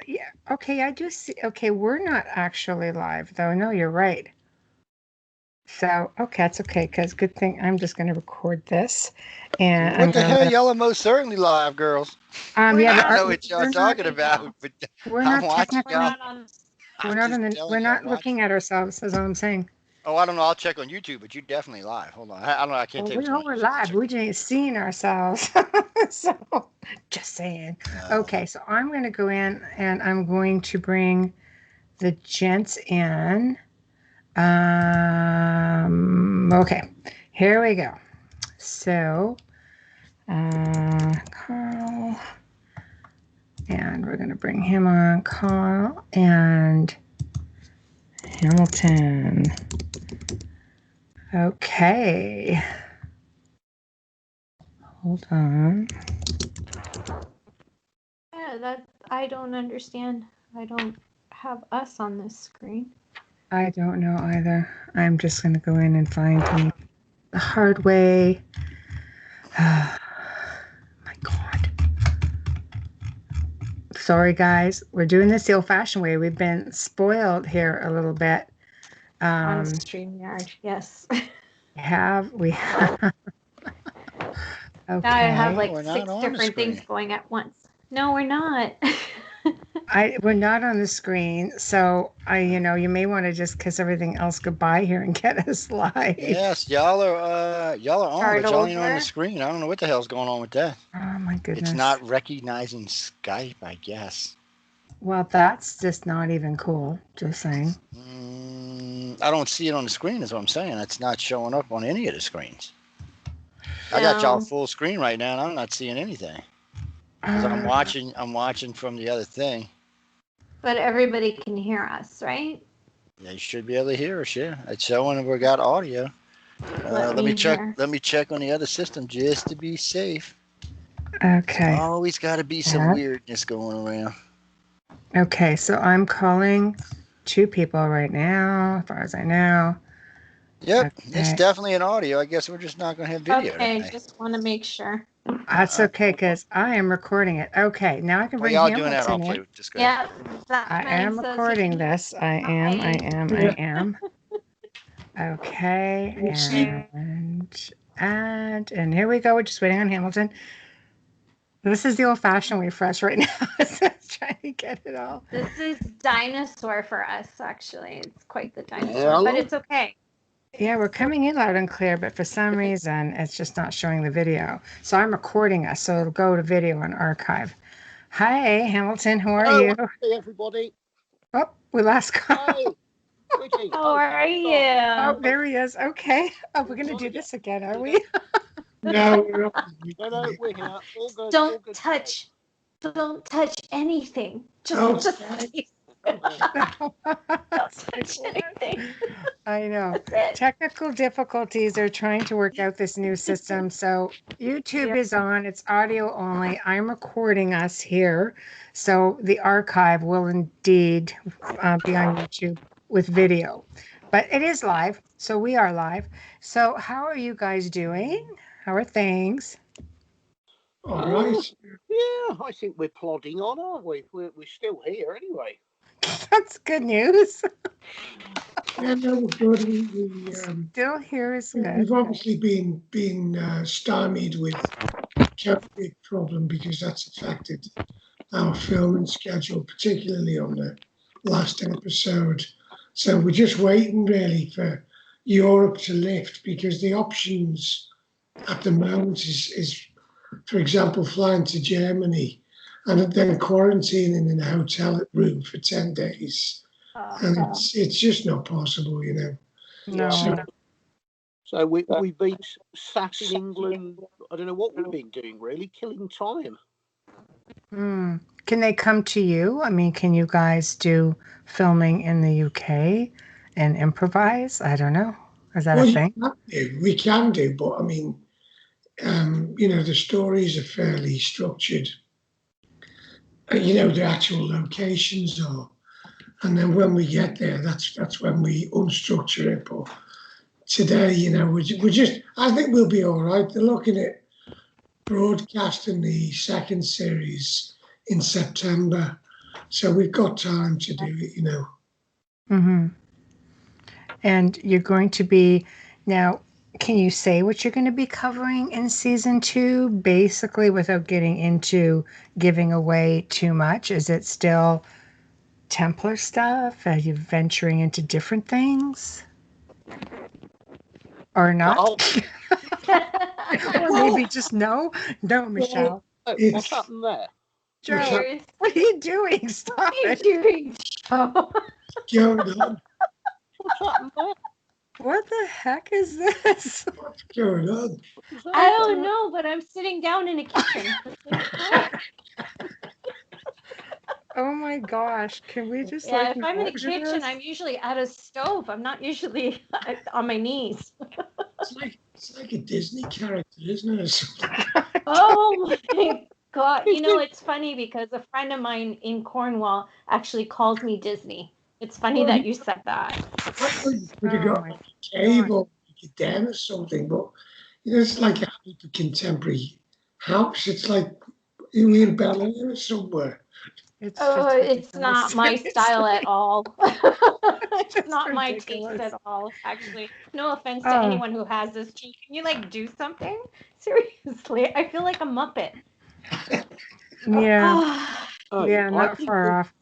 Yeah. Okay, I do see. Okay, we're not actually live though. No, you're right. So, okay, that's okay, because good thing I'm just going to record this, and I'm What the going to hell? let. Y'all are most certainly live, girls. We're Yeah, but I don't not. know what y'all we're not. talking about, but We're I'm not watching We're y'all. technically. not on. I'm just We're telling you, I'm not watching. looking at ourselves. Is all I'm saying. Oh, I don't know. I'll check on YouTube, but you're definitely live. Hold on. I don't know. I can't Well, tell you we what's know going on we're YouTube. I'll live. check We it. just ain't seeing ourselves. So, just saying. Uh, Okay, so I'm going to go in and I'm going to bring the gents in. Okay, here we go. So, Carl, and we're going to bring him on, Carl and Hamilton. Okay. Hold on. Yeah, that I don't understand. I don't have us on this screen. I don't know either. I'm just going to go in and find him the hard way. My God. Sorry, guys. We're doing this the old-fashioned way. We've been spoiled here a little bit. On StreamYard, yes. We have. Now I have Okay. like we're not 6 on the different things screen. going at once. No, we're not. We're not on the screen, so you may want to just kiss everything else goodbye here and get us live. Yes, y'all are on, Start but y'all ain't on the over. screen. I don't know what the hell's going on with that. Oh my It's goodness. not recognizing Skype, I guess. Well, that's just not even cool. Just saying. I don't see it on the screen. Is what I'm saying. It's not showing up on any of the screens. I got y'all No. full screen right now, and I'm not seeing anything because I'm watching. I'm watching from the other thing. But everybody can hear us, right? They should be able to hear us. Yeah, it's showing we got audio. Let me check. Hear. Let me check on the other system just to be safe. Okay. Always got to be some weirdness going around. Okay, so I'm calling 2 people right now, as far as I know. Yep, Okay. it's definitely an audio. I guess we're just not going to have video Okay, today. just want to make sure. That's okay, because I am recording it. Okay, now I can While bring y'all doing that, I'll Hamilton play in. with this guy. Yeah, that I man am says he recording can. this. I am. Okay, and here we go. We're just waiting on Hamilton. This is the old-fashioned way for us right now. So trying to get it all. This is dinosaur for us, actually. It's quite the dinosaur, but it's okay. Yeah, we're coming in loud and clear, but for some reason, it's just not showing the video. So I'm recording us, so it'll go to video and archive. Hi, Hamilton. How are you? Hey, everybody. Oh, we lost Carl. Hi. How are you? Oh, there he is. Okay. Oh, we're going to do this again, are we? No, we're here. All good. Don't touch anything. Just don't touch anything. I know. Technical difficulties. They're trying to work out this new system. So YouTube is on. It's audio only. I'm recording us here. So the archive will indeed be on YouTube with video. But it is live. So we are live. So how are you guys doing? How are things? All right. Yeah, I think we're plodding on, aren't we? We're still here anyway. That's good news. Yeah, no, we're good. We Still here is good. We've obviously been stymied with COVID problem because that's affected our filming schedule, particularly on the last episode. So we're just waiting really for Europe to lift, because the options at the moment is for example, flying to Germany and then quarantining in a hotel room for 10 days. And it's just not possible, you know. No. So we've been sat in England. I don't know what we've been doing, really, killing time. Can they come to you? I mean, can you guys do filming in the UK and improvise? I don't know. Is that a thing? We can do, but I mean, you know, the stories are fairly structured. You know, the actual locations are, and then when we get there, that's when we unstructure it. But today, you know, we're just. I think we'll be all right. They're looking at broadcasting the second series in September, So we've got time to do it, you know. Mm-hmm. And you're going to be now. Can you say what you're going to be covering in season 2, basically, without getting into giving away too much? Is it still Templar stuff? Are you venturing into different things? Or not? Oh, Or maybe just no? No, Michelle. what's It's happened there? Joe, Seriously? what are you doing? Stop What are you it. doing, Joe? going on. What's happened there? What the heck is this? What's going on? What is that? I don't know, but I'm sitting down in a kitchen. Oh my gosh. Can we just Yeah, like if I'm in the move kitchen, this? I'm usually at a stove. I'm not usually on my knees. It's like a Disney character, isn't it? Oh my God. You know, it's funny because a friend of mine in Cornwall actually calls me Disney. It's funny that you said that. I thought you could have Oh got my like a cave or like a den or something, but you know, it's like a hyper contemporary house. It's like you in Bel Air or somewhere. It's Oh, just it's not my ridiculous. style at all. It's just not my taste ridiculous. at all, actually. No offense to Oh. anyone who has this. Can you like do something? Seriously, I feel like a Muppet. Yeah, Oh, yeah, I not think far we've off.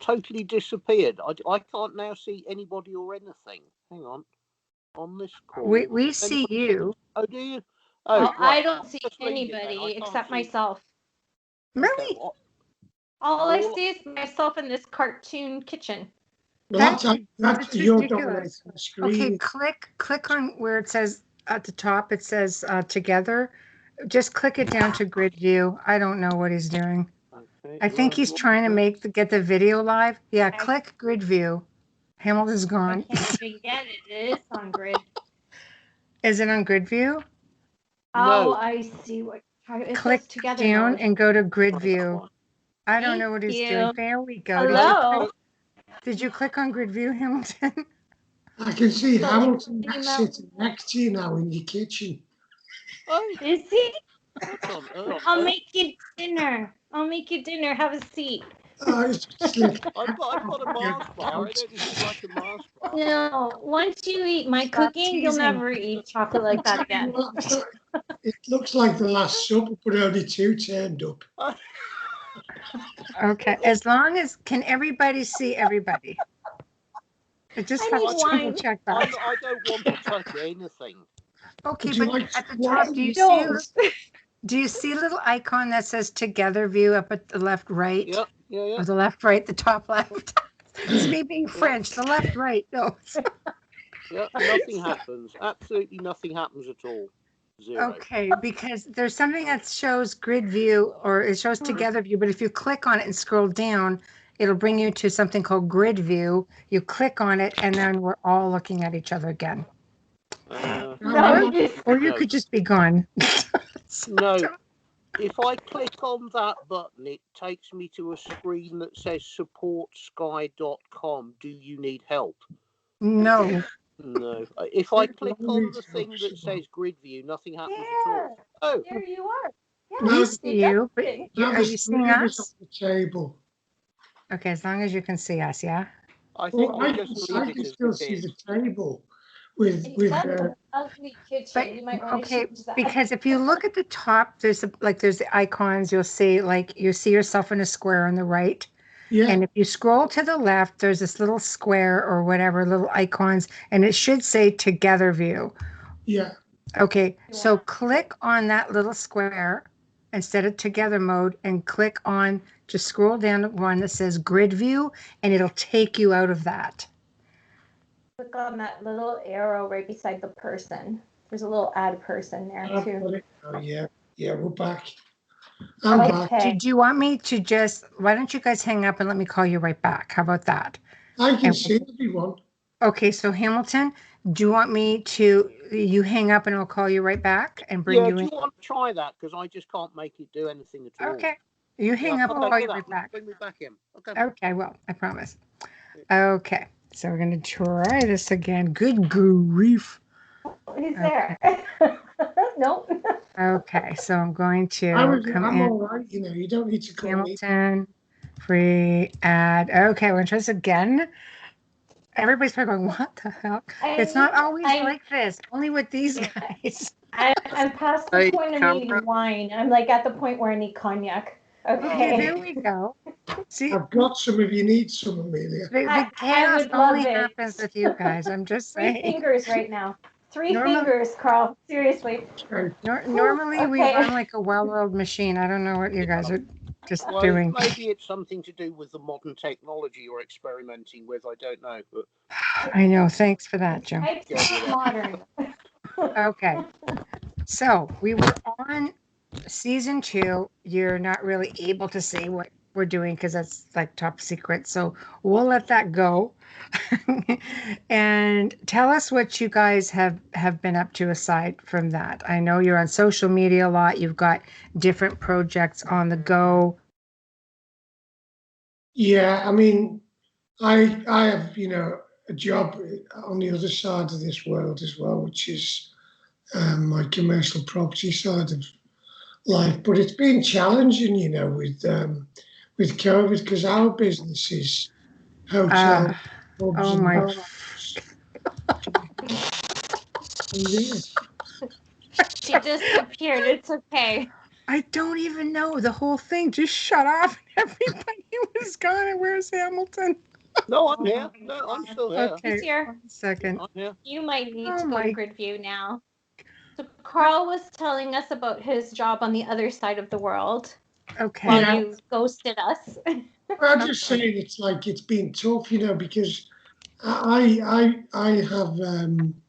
totally disappeared. I can't now see anybody or anything. Hang on this call. We see you. Oh, do you? Oh, Well, right. I don't see Just leave it then. I anybody can't except see- myself. Okay, Really? well, All I All- see is myself in this cartoon kitchen. Well, That's that's you're dominating ridiculous. the Okay, screen. click on where it says at the top, it says together. Just click it down to grid view. I don't know what he's doing. Okay, I think he's trying to get the video live. Yeah, Okay. click grid view. Hamilton's I gone. can't even get it. It is on grid. Is it on grid view? Oh, No. I see what it Click says together down mode. and go to grid Right, view. fine. I don't Thank know what he's you. doing. There we go. Hello. Did you click on grid view, Hamilton? I can see So Hamilton email- sitting next to you now in your kitchen. Oh, Is he? what on earth? I'll make you dinner. Have a seat. It's just like, I've got a Mars bar. I don't even like a Mars bar. No, once you eat my Stop cooking, you'll teasing. never eat chocolate like that again. It looks like the Last Supper, but only 2 turned up. Okay. As long as can everybody see everybody? I just I have need to double wine. check I that. don't want to touch anything. Okay, Would you but like at the wine? top, do you Don't. see? Do you see a little icon that says together view up at the left, right? Yeah. Or the left, right, the top left? It's me being French. The left, right. No. Yeah, nothing happens. Absolutely nothing happens at all. Zero. Okay, because there's something that shows grid view or it shows together view, but if you click on it and scroll down, it'll bring you to something called grid view. You click on it and then we're all looking at each other again. No, Or you No. could just be gone. No. If I click on that button, it takes me to a screen that says supportsky.com. Do you need help? No. No. If I click on the thing that says grid view, nothing happens at all. Oh, there you are. Yeah, We see you, but Now are the you seeing screen is on us? the table. Okay, as long as you can see us, yeah? I think Well, I we can, just I leave can it as still it see is. the table with That's an ugly kitchen. But You might want to okay, change that. because if you look at the top, there's the icons. You'll see you see yourself in a square on the right, yeah, and if you scroll to the left, there's this little square or whatever little icons, and it should say Together View. yeah. Okay, so click on that little square instead of Together Mode, and click on. Just scroll down to one that says Grid View, and it'll take you out of that. Click on that little arrow right beside the person. There's a little add person there I've too. got it. Oh, yeah, we're back. I'm back. Okay. Do you want me to why don't you guys hang up and let me call you right back? How about that? I can And- see everyone. Okay, so Hamilton, do you want me to, you hang up and I'll call you right back and bring Yeah, you do in? you want to try that? Because I just can't make it do anything at all. Okay, you hang Yeah, up, I'll okay, call do you that. right back. Bring me back in. Okay. Okay, well, I promise. Okay, so we're going to try this again. Good grief. He's there. Nope. Okay, so I'm going to come I'm in. all right. You know, you don't need to call me. Hamilton, Pre-ad. Okay, we're interested again. Everybody's probably going, what the hell? It's not always like this. Only with these guys. I'm past the point of needing wine. I'm like at the point where I need cognac. Okay. There we go. See, I've got some if you need some, Amelia. the chaos only happens with you guys. I'm just saying. 3 fingers right now. 3 fingers, Carl. Seriously. Normally we run like a well-oiled machine. I don't know what you guys are just doing. Maybe it's something to do with the modern technology you're experimenting with. I don't know. But... I know. Thanks for that, Joe. Modern. Okay. So we were on season 2. You're not really able to say what we're doing because that's like top secret. So we'll let that go. And tell us what you guys have been up to aside from that. I know you're on social media a lot. You've got different projects on the go. Yeah, I mean, I have, a job on the other side of this world as well, which is my commercial property side of life. But it's been challenging, with COVID, because our business is hotel. Oh my! She disappeared. It's okay. I don't even know. The whole thing just shut off. Everybody was gone. And where's Hamilton? No, I'm here. No, I'm still here. Okay, he's here. 1 second. You might need to go to grid view now. So Carl was telling us about his job on the other side of the world. Okay. While you ghosted us. I'm just saying it's been tough, because I have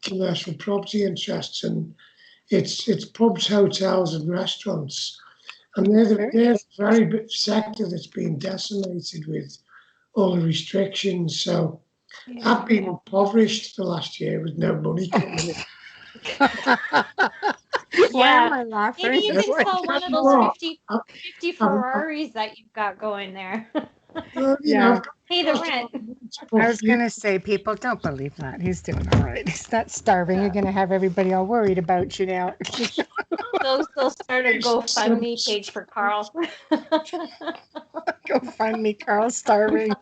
commercial property interests, and it's pubs, hotels, and restaurants, and they're the very big sector that's been decimated with all the restrictions. So I've been impoverished the last year with no money coming in. Why am I laughing? Maybe you can sell one of those 50 Ferraris that you've got going there. Well, Pay the rent. I was going to say, people, don't believe that. He's doing all right. He's not starving. You're going to have everybody all worried about you now. They'll start a GoFundMe page for Carl. GoFundMe, Carl starving.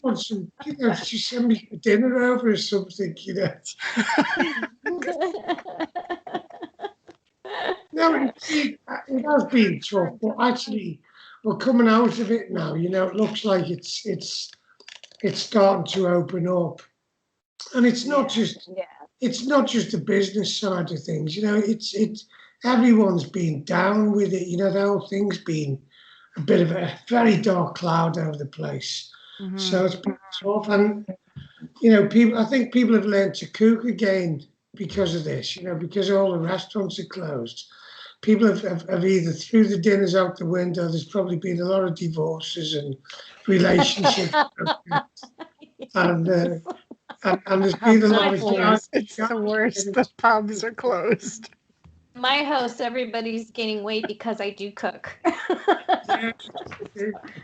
Just send me dinner over or something, No, it has been tough, but actually, we're coming out of it now. It looks like it's starting to open up, and it's not just the business side of things. It's everyone's been down with it. The whole thing's been a bit of a very dark cloud over the place. Mm-hmm. So it's been tough, and I think people have learned to cook again because of this. Because all the restaurants are closed. People have either threw the dinners out the window. There's probably been a lot of divorces and relationships, and there's been a lot of. It's the worst. The pubs are closed. My house, everybody's gaining weight because I do cook.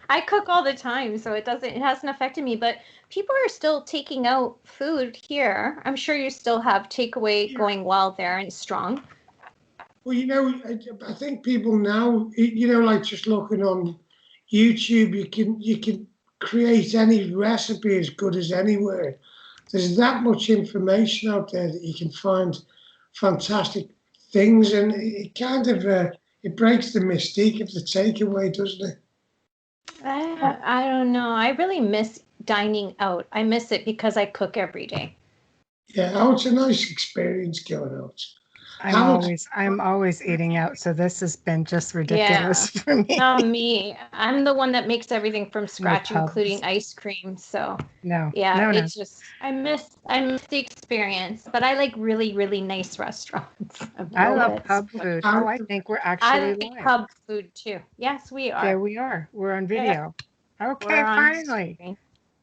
I cook all the time, so it hasn't affected me. But people are still taking out food here. I'm sure you still have takeaway going well there and strong. Well, I think people now, like just looking on YouTube, you can create any recipe as good as anywhere. There's that much information out there that you can find fantastic things, and it kind of it breaks the mystique of the takeaway, doesn't it? I don't know. I really miss dining out. I miss it because I cook every day. Yeah, it's a nice experience going out. I'm always eating out, so this has been just ridiculous for me. Not me. I'm the one that makes everything from scratch, including ice cream. So it's just I miss the experience. But I like really, really nice restaurants. I love pub food. Oh, I think we're actually live. Pub food too. Yes, we are. There we are. We're on video. Yeah. Okay, finally.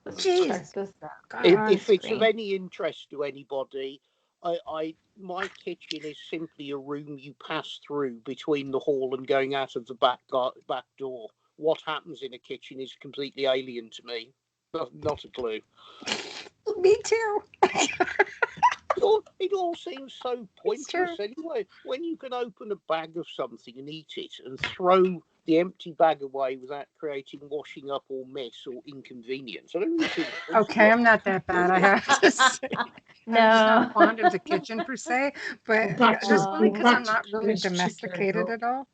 Jeez. If it's of any interest to anybody, my kitchen is simply a room you pass through between the hall and going out of the back door. What happens in a kitchen is completely alien to me. Not a clue. Me too. It all seems so pointless anyway. When you can open a bag of something and eat it and throw the empty bag away without creating washing up or mess or inconvenience. I don't really think okay, I'm not that bad, I have to say. No. I'm just not fond of the kitchen per se, but that's only because I'm not really domesticated at all.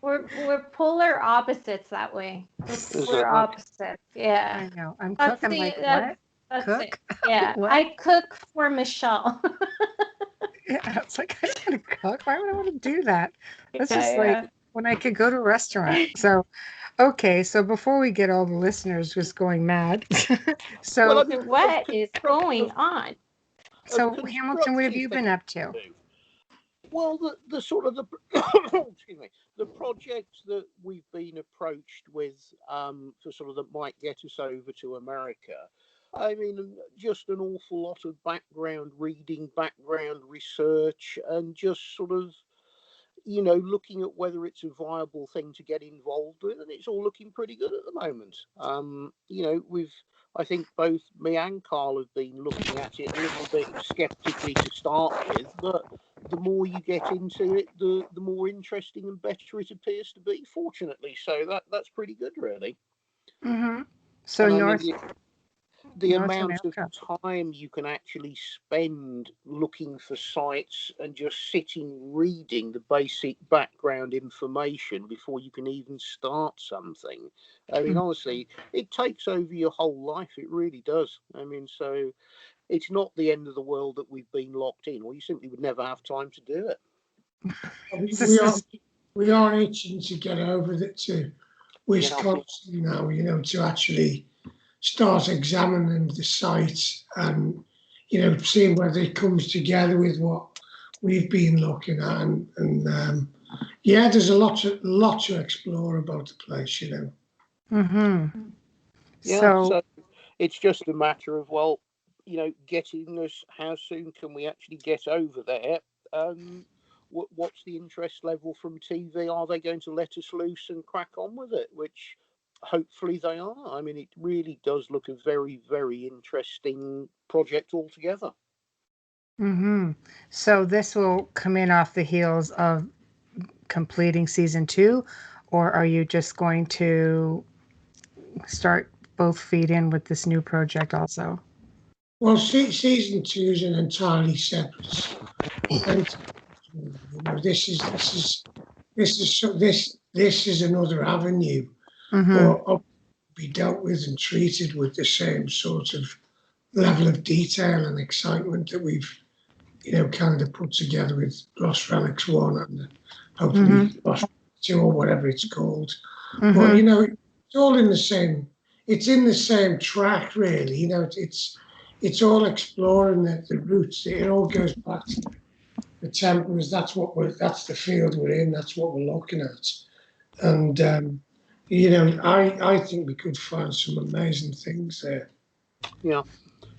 We're polar opposites that way. We're opposites. Yeah. I know. I'm cooking like what? That's Cook? it. Yeah. What? I cook for Michelle. Yeah, it's like I don't want to cook. Why would I want to do that? That's just like when I could go to a restaurant. So, okay. So before we get all the listeners just going mad, so what is going on? So Hamilton, what have you been up to? Well, the sort of the excuse me, the projects that we've been approached with for sort of that might get us over to America. I mean, just an awful lot of background reading, background research, and just sort of, you know, looking at whether it's a viable thing to get involved with, and it's all looking pretty good at the moment. You know, I think both me and Carl have been looking at it a little bit skeptically to start with, but the more you get into it, the more interesting and better it appears to be, fortunately. So that's pretty good, really. Mm-hmm. So the amount of time you can actually spend looking for sites and just sitting reading the basic background information before you can even start something. I mean, honestly, it takes over your whole life. It really does. I mean, so it's not the end of the world that we've been locked in, or you simply would never have time to do it. We are itching to get over to Wisconsin now, you know, to actually start examining the site and, you know, seeing whether it comes together with what we've been looking at. And yeah, there's a lot to explore about the place, you know. Mm-hmm. Yeah, so it's just a matter of, well, you know, getting us, how soon can we actually get over there? What's the interest level from TV? Are they going to let us loose and crack on with it? Which hopefully they are. I mean, it really does look a very, very interesting project altogether. Mm-hmm. So this will come in off the heels of completing season 2, or are you just going to start both feet in with this new project also? Well, season 2 is an entirely separate. And, you know, this is another avenue, or be dealt with and treated with the same sort of level of detail and excitement that we've, you know, kind of put together with Lost Relics 1 and hopefully Lost Relics 2 or whatever it's called. But, you know, it's all in the same. It's in the same track, really. You know, it's all exploring the roots. It all goes back to the Templars. That's the field we're in. That's what we're looking at. And you know, I think we could find some amazing things there. Yeah,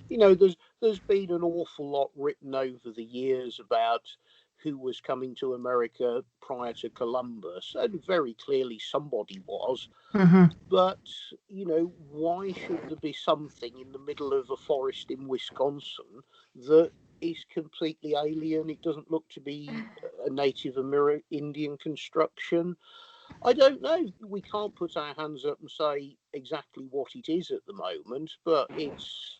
you know, there's been an awful lot written over the years about who was coming to America prior to Columbus, and very clearly somebody was. But, you know, why should there be something in the middle of a forest in Wisconsin that is completely alien? It doesn't look to be a Native Indian construction. I don't know. We can't put our hands up and say exactly what it is at the moment, but it's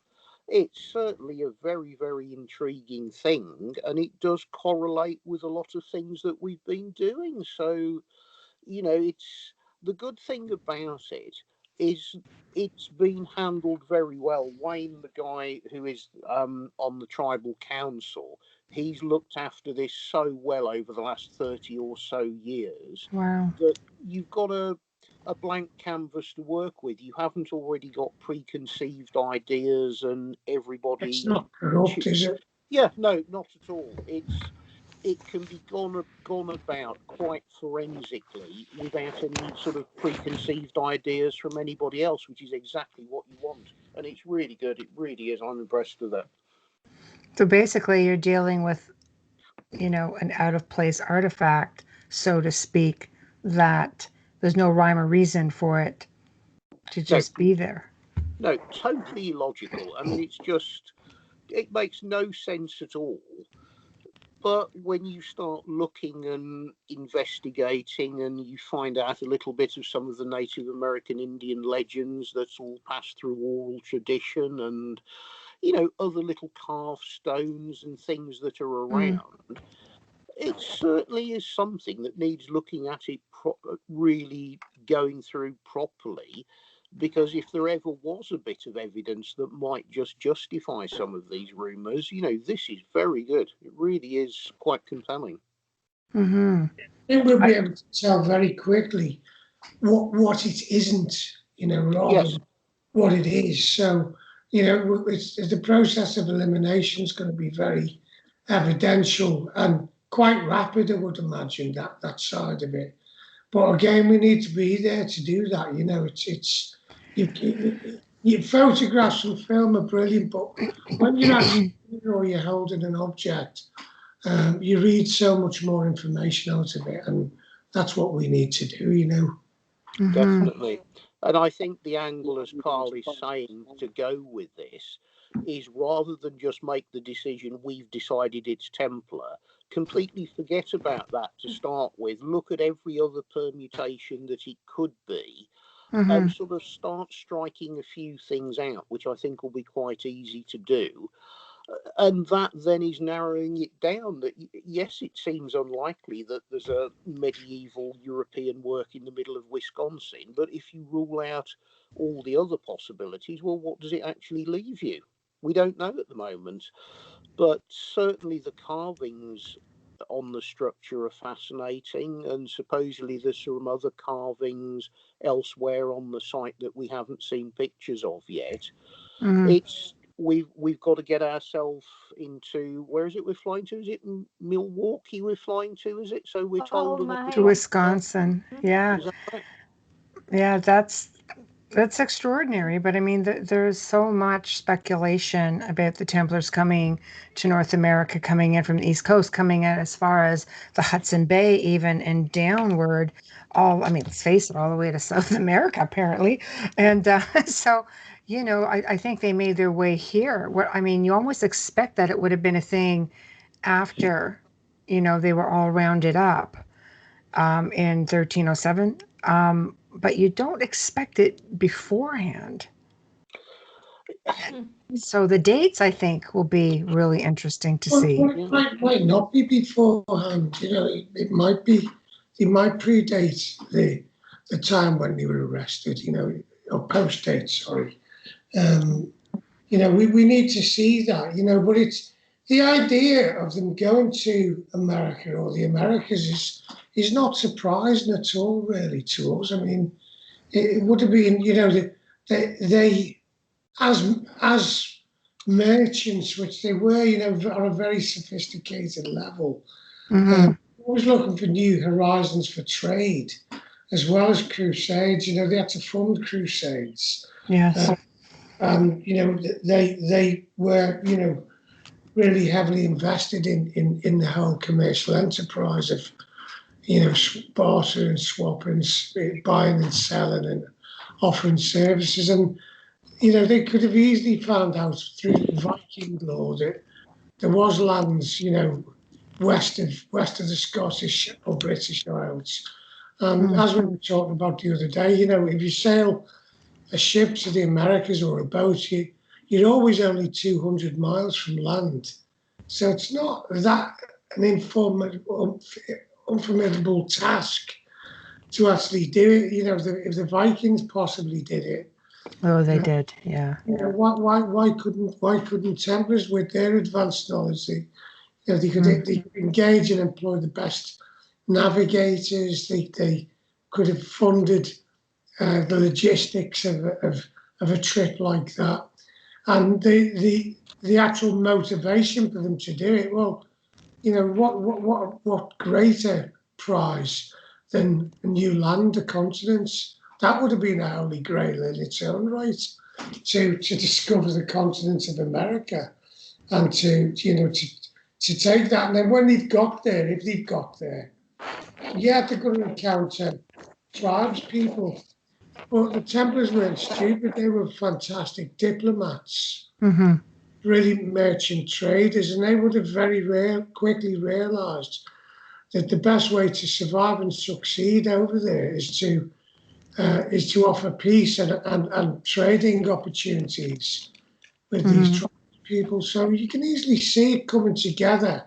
certainly a very, very intriguing thing, and it does correlate with a lot of things that we've been doing. So, you know, it's the good thing about it is it's been handled very well. Wayne, the guy who is on the tribal council, he's looked after this so well over the last 30 or so years. Wow. That you've got a blank canvas to work with. You haven't already got preconceived ideas and everybody. It's not corrupt, is it? Yeah, no, not at all. It can be gone about quite forensically without any sort of preconceived ideas from anybody else, which is exactly what you want. And it's really good. It really is. I'm impressed with that. So basically you're dealing with, you know, an out of place artifact, so to speak, that there's no rhyme or reason for it to just be there. No, totally illogical. I mean, it makes no sense at all. But when you start looking and investigating and you find out a little bit of some of the Native American Indian legends that's all passed through oral tradition and, other little carved stones and things that are around, it certainly is something that needs looking at it really going through properly. Because if there ever was a bit of evidence that might just justify some of these rumours, this is very good. It really is quite compelling. Mm-hmm. I think we'll be able to tell very quickly what it isn't, rather than what it is. So, it's the process of elimination is going to be very evidential and quite rapid, I would imagine, that side of it. But again, we need to be there to do that. Your photographs and film are brilliant, but when you're actually or you're holding an object, you read so much more information out of it, and that's what we need to do. Mm-hmm. Definitely. And I think the angle, as Carl is saying, to go with this is rather than just make the decision, we've decided it's Templar, completely forget about that to start with. Look at every other permutation that it could be, and sort of start striking a few things out, which I think will be quite easy to do. And that then is narrowing it down that, yes, it seems unlikely that there's a medieval European work in the middle of Wisconsin, but if you rule out all the other possibilities, well, what does it actually leave you? We don't know at the moment. But certainly the carvings on the structure are fascinating, and supposedly there's some other carvings elsewhere on the site that we haven't seen pictures of yet. We've got to get ourselves into, where is it we're flying to? Is it Milwaukee we're flying to, is it? So we're told to Wisconsin. Yeah. Right? Yeah, that's extraordinary. But I mean, there's so much speculation about the Templars coming to North America, coming in from the East Coast, coming in as far as the Hudson Bay, even, and downward. Let's face it, all the way to South America, apparently. And so, I think they made their way here. You almost expect that it would have been a thing after, they were all rounded up in 1307. But you don't expect it beforehand. So the dates, I think, will be really interesting to see. It might not be beforehand. It might be. It might predate the time when they were arrested. Or post date. Sorry. We need to see that. But it's the idea of them going to America or the Americas is not surprising at all, really, to us. It would have been, they as merchants, which they were, on a very sophisticated level, always looking for new horizons for trade, as well as crusades. They had to fund crusades. Yes. They were, really heavily invested in the whole commercial enterprise of, barter and swapping, buying and selling and offering services. And, they could have easily found out through Viking law that there was lands, west of the Scottish or British Isles. As we were talking about the other day, if you sail a ship to the Americas or a boat, you're always only 200 miles from land. So it's not that an unformidable task to actually do it. If the Vikings possibly did it. Oh, they did, yeah. Why couldn't Templars, with their advanced knowledge, they could engage and employ the best navigators. They could have funded the logistics of a trip like that, and the actual motivation for them to do it. Well, what greater prize than a new land, a continent? That would have been a holy grail in its own right, to discover the continent of America, and to take that. And then when they've got there, if they've got there, yeah, they're going to encounter tribes people. But the Templars weren't stupid. They were fantastic diplomats. brilliant merchant traders, and they would have very quickly realised that the best way to survive and succeed over there is to offer peace and trading opportunities with these people. So you can easily see it coming together.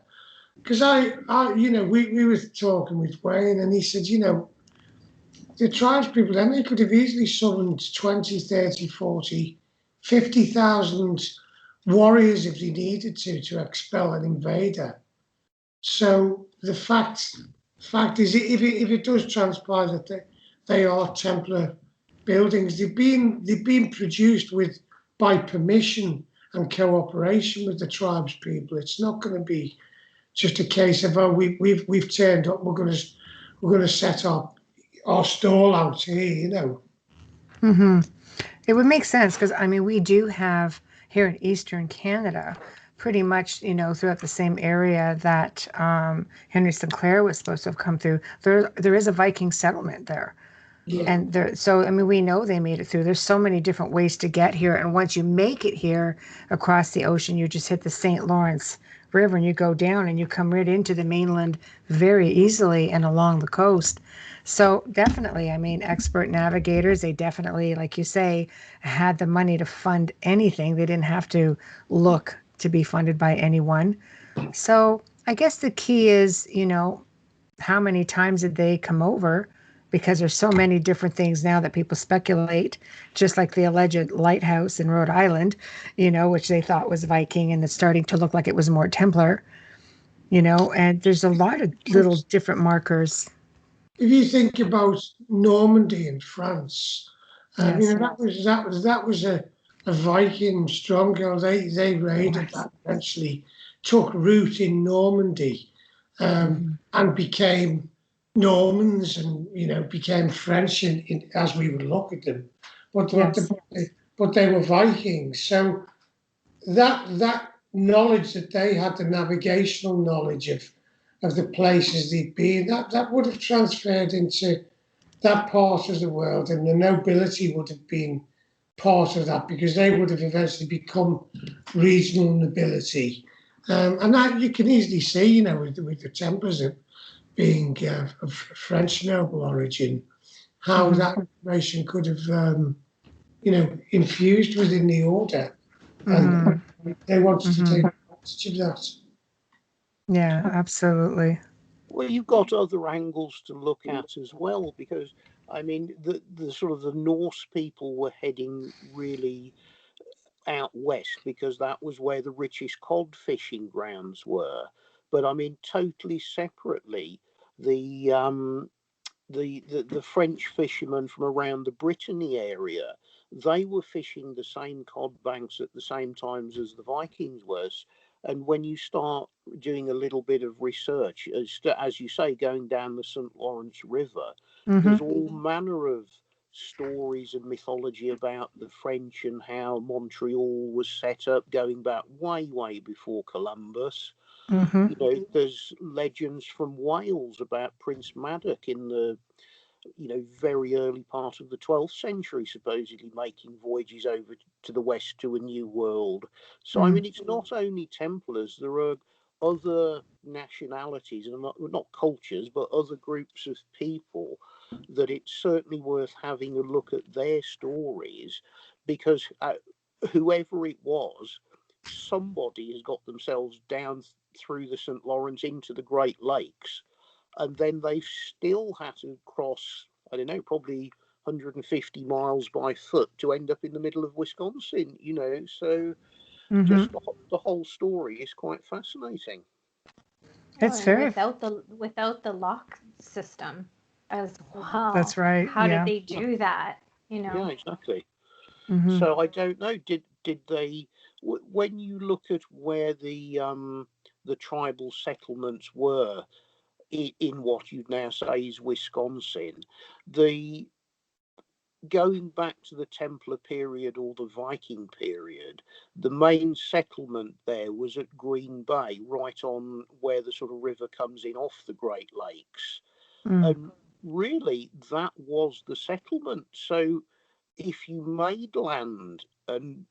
Because we were talking with Wayne, and he said, the tribespeople, then they could have easily summoned 20, 30, 40, 50,000 warriors if they needed to expel an invader. So the fact is, if it does transpire that they are Templar buildings, they've been produced by permission and cooperation with the tribespeople. It's not going to be just a case of we've turned up, we're going to set our stall out here, It would make sense because we do have here in Eastern Canada, pretty much throughout the same area that Henry Sinclair was supposed to have come through. There is a Viking settlement there. Yeah. And we know they made it through. There's so many different ways to get here, and once you make it here across the ocean, you just hit the St. Lawrence River and you go down and you come right into the mainland very easily and along the coast. So definitely, expert navigators, they definitely, like you say, had the money to fund anything. They didn't have to look to be funded by anyone. So I guess the key is, how many times did they come over? Because there's so many different things now that people speculate, just like the alleged lighthouse in Rhode Island, which they thought was Viking, and it's starting to look like it was more Templar, and there's a lot of little different markers. If you think about Normandy in France, yes. that was a Viking stronghold. They raided that, eventually took root in Normandy, and became Normans, and became French as we would look at them, but they were Vikings. So that knowledge that they had, the navigational knowledge of the places they'd been, that would have transferred into that part of the world, and the nobility would have been part of that, because they would have eventually become regional nobility, and that you can easily see, with the Templars being of French noble origin, how that information could have, infused within the order, and they wanted to take advantage of that. Yeah, absolutely. Well, you've got other angles to look at as well, because the sort of the Norse people were heading really out west because that was where the richest cod fishing grounds were. But totally separately, the French fishermen from around the Brittany area, they were fishing the same cod banks at the same times as the Vikings were. And when you start doing a little bit of research, as you say, going down the St. Lawrence River, there's all manner of stories and mythology about the French and how Montreal was set up going back way before Columbus. There's legends from Wales about Prince Madoc in the very early part of the 12th century, supposedly making voyages over to the west to a new world. So it's not only Templars, there are other nationalities, and not cultures, but other groups of people that it's certainly worth having a look at their stories, because whoever it was, somebody has got themselves down through the St. Lawrence into the Great Lakes, and then they've still had to cross, probably 150 miles by foot to end up in the middle of Wisconsin, so just the whole story is quite fascinating. It's fair. Without the lock system as well. That's right. How did they do that? Yeah, exactly. So I don't know. Did they? When you look at where the tribal settlements were in what you'd now say is Wisconsin, going back to the Templar period or the Viking period, the main settlement there was at Green Bay, right on where the sort of river comes in off the Great Lakes. And really, that was the settlement. So if you made land and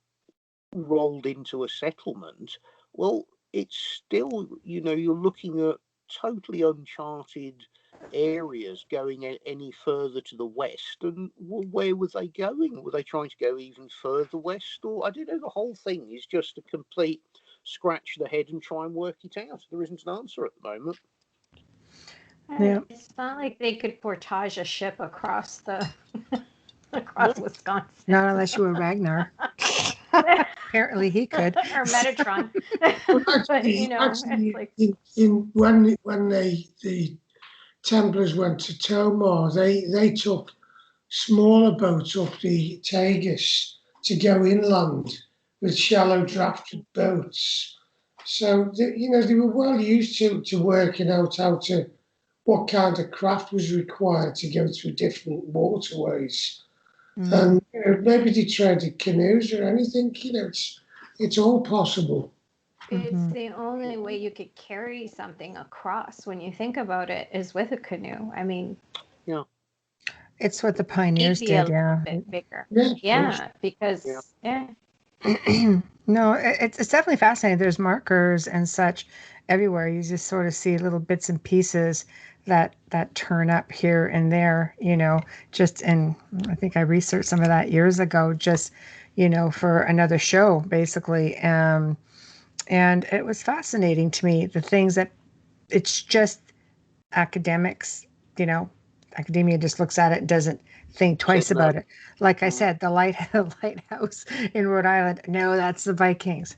rolled into a settlement, well, it's still, you're looking at totally uncharted areas going any further to the west. And where were they going? Were they trying to go even further west? Or I don't know, the whole thing is just a complete scratch the head and try and work it out. There isn't an answer at the moment. Yeah. It's not like they could portage a ship across Wisconsin. Not unless you were Ragnar. Apparently he could. Or Metatron. Well, But, actually, it's like... when the Templars went to Tomar, they took smaller boats up the Tagus to go inland with shallow drafted boats. So they were well used to working out what kind of craft was required to go through different waterways. And maybe they traded canoes or anything. It's all possible. It's the only way you could carry something across, when you think about it, is with a canoe. I mean, yeah, it's what the pioneers maybe did. a bit bigger. Yeah, because No, it's definitely fascinating. There's markers and such everywhere. You just sort of see little bits and pieces that turn up here and there, just in, I think I researched some of that years ago, just, for another show, basically. And it was fascinating to me, the things that it's just academics, academia just looks at it and doesn't think twice about it. Like I said, the lighthouse in Rhode Island. No, that's the Vikings.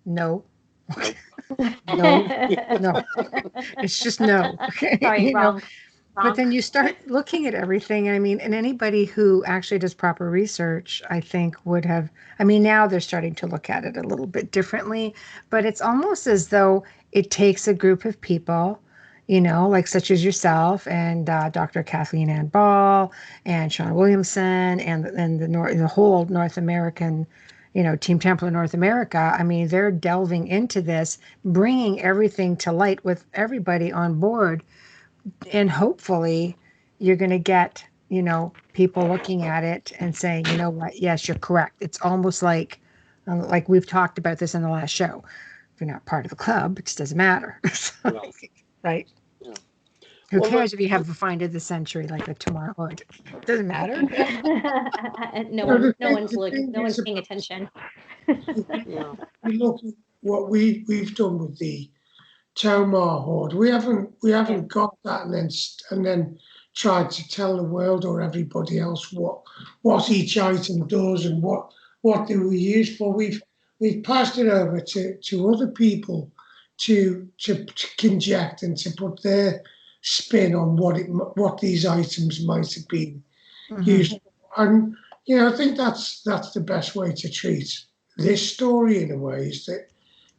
No. No. It's just no. Sorry, wrong. But then you start looking at everything. I mean, and anybody who actually does proper research, I think would have, now they're starting to look at it a little bit differently, but it's almost as though it takes a group of people, like such as yourself and Dr. Kathleen Ann Ball and Sean Williamson and the whole North American, Team Templar North America. They're delving into this, bringing everything to light with everybody on board. And hopefully you're going to get, people looking at it and saying, you know what, yes, you're correct. It's almost like we've talked about this in the last show. If you're not part of a club, it just doesn't matter. Right? Yeah. Who cares if you have the find of the century like a Tomorrowhood? It doesn't matter. No one's paying attention. Yeah. You look at what we've done with the Tomar Horde. We haven't got that and then tried to tell the world or everybody else what each item does and what they were used for. We've passed it over to other people to conject and to put their spin on what these items might have been used for. And I think that's the best way to treat this story in a way, is that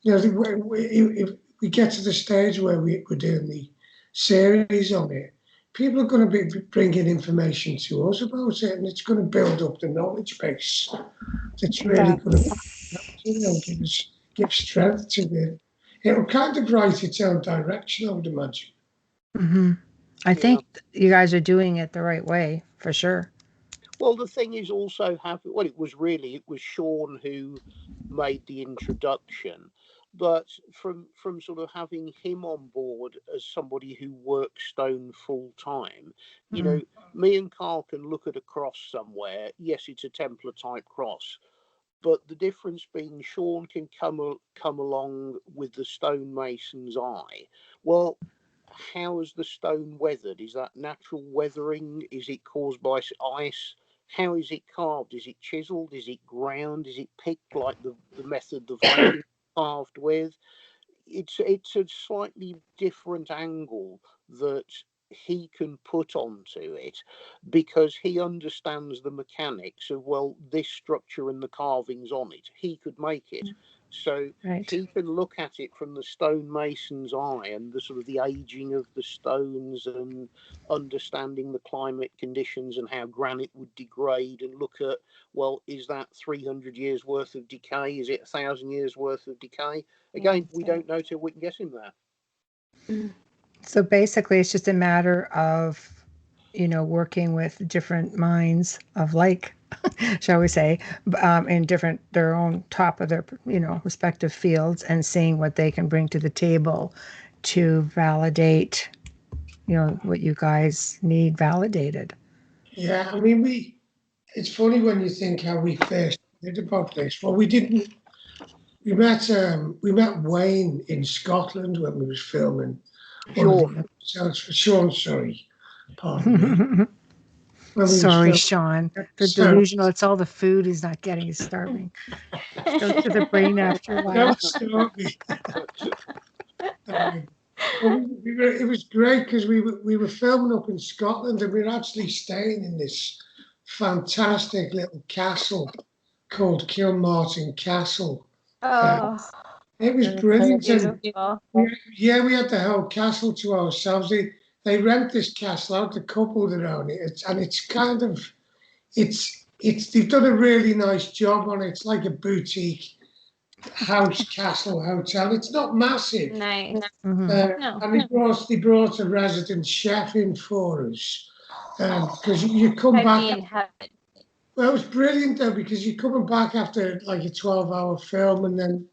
if we get to the stage where we're doing the series on it, people are going to be bringing information to us about it, and it's going to build up the knowledge base. That's really going to give strength to it. It'll kind of write its own direction, I would imagine. I think you guys are doing it the right way, for sure. Well, the thing is also it was Sean who made the introduction. But from sort of having him on board as somebody who works stone full time, me and Carl can look at a cross somewhere. Yes, it's a Templar type cross, but the difference being Sean can come along with the stonemason's eye. Well, how is the stone weathered? Is that natural weathering? Is it caused by ice? How is it carved? Is it chiseled? Is it ground? Is it picked like the method the Vikings carved with? It's a slightly different angle that he can put onto it, because he understands the mechanics of, this structure and the carvings on it. He could make it. So he can look at it from the stonemason's eye and the sort of the aging of the stones and understanding the climate conditions and how granite would degrade, and look at, is that 300 years worth of decay? Is it 1,000 years worth of decay? Again, we don't know till we can get him there. So basically, it's just a matter of working with different minds of like, shall we say, in their own top of their, respective fields, and seeing what they can bring to the table to validate, what you guys need validated. Yeah, I mean, it's funny when you think how we first did about this. Well, we didn't. We met Wayne in Scotland when we was filming one of the episodes for Sean. Sorry, pardon me. Sorry, Sean. The delusional. It's all the food he's not getting. He's starving. It goes to the brain after a while. Don't start me. It was great because we were filming up in Scotland, and we were actually staying in this fantastic little castle called Kilmartin Castle. Oh, it was brilliant. We had the whole castle to ourselves. They rent this castle out, the couple that own it, and they've done a really nice job on it. It's like a boutique house, castle, hotel. It's not massive. Nice. And they brought a resident chef in for us because you come back. Well, it was brilliant though, because you're coming back after like a 12-hour film, and then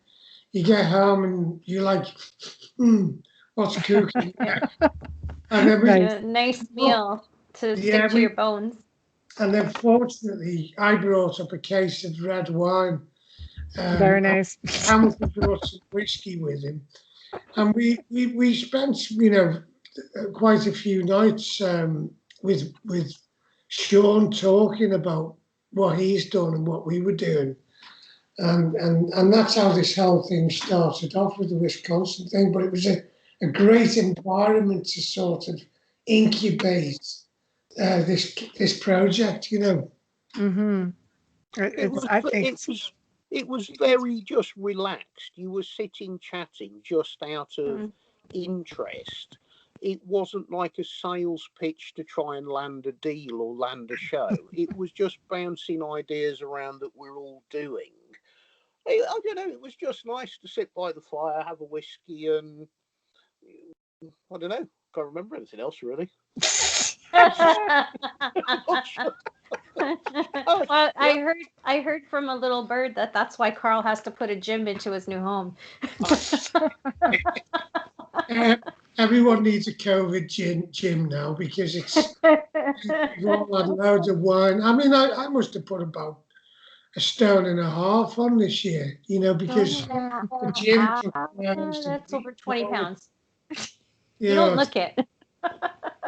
you get home and you're like, what's cooking? And then nice meal to stick to your bones. And then fortunately, I brought up a case of red wine. Very nice. Hamilton brought some whiskey with him, and we spent quite a few nights with Sean talking about what he's done and what we were doing, and that's how this whole thing started off with the Wisconsin thing. But it was a great environment to sort of incubate this project, Mm-hmm. It was very just relaxed. You were sitting chatting just out of interest. It wasn't like a sales pitch to try and land a deal or land a show. It was just bouncing ideas around that we're all doing. I don't know, it was just nice to sit by the fire, have a whiskey, and I don't know, can't remember anything else really. Well, I heard from a little bird that's why Carl has to put a gym into his new home. Everyone needs a COVID gym now because we've all had loads of wine. I mean, I must have put about 1.5 stone on this year, because the gym that's over 20 pounds. You don't look it.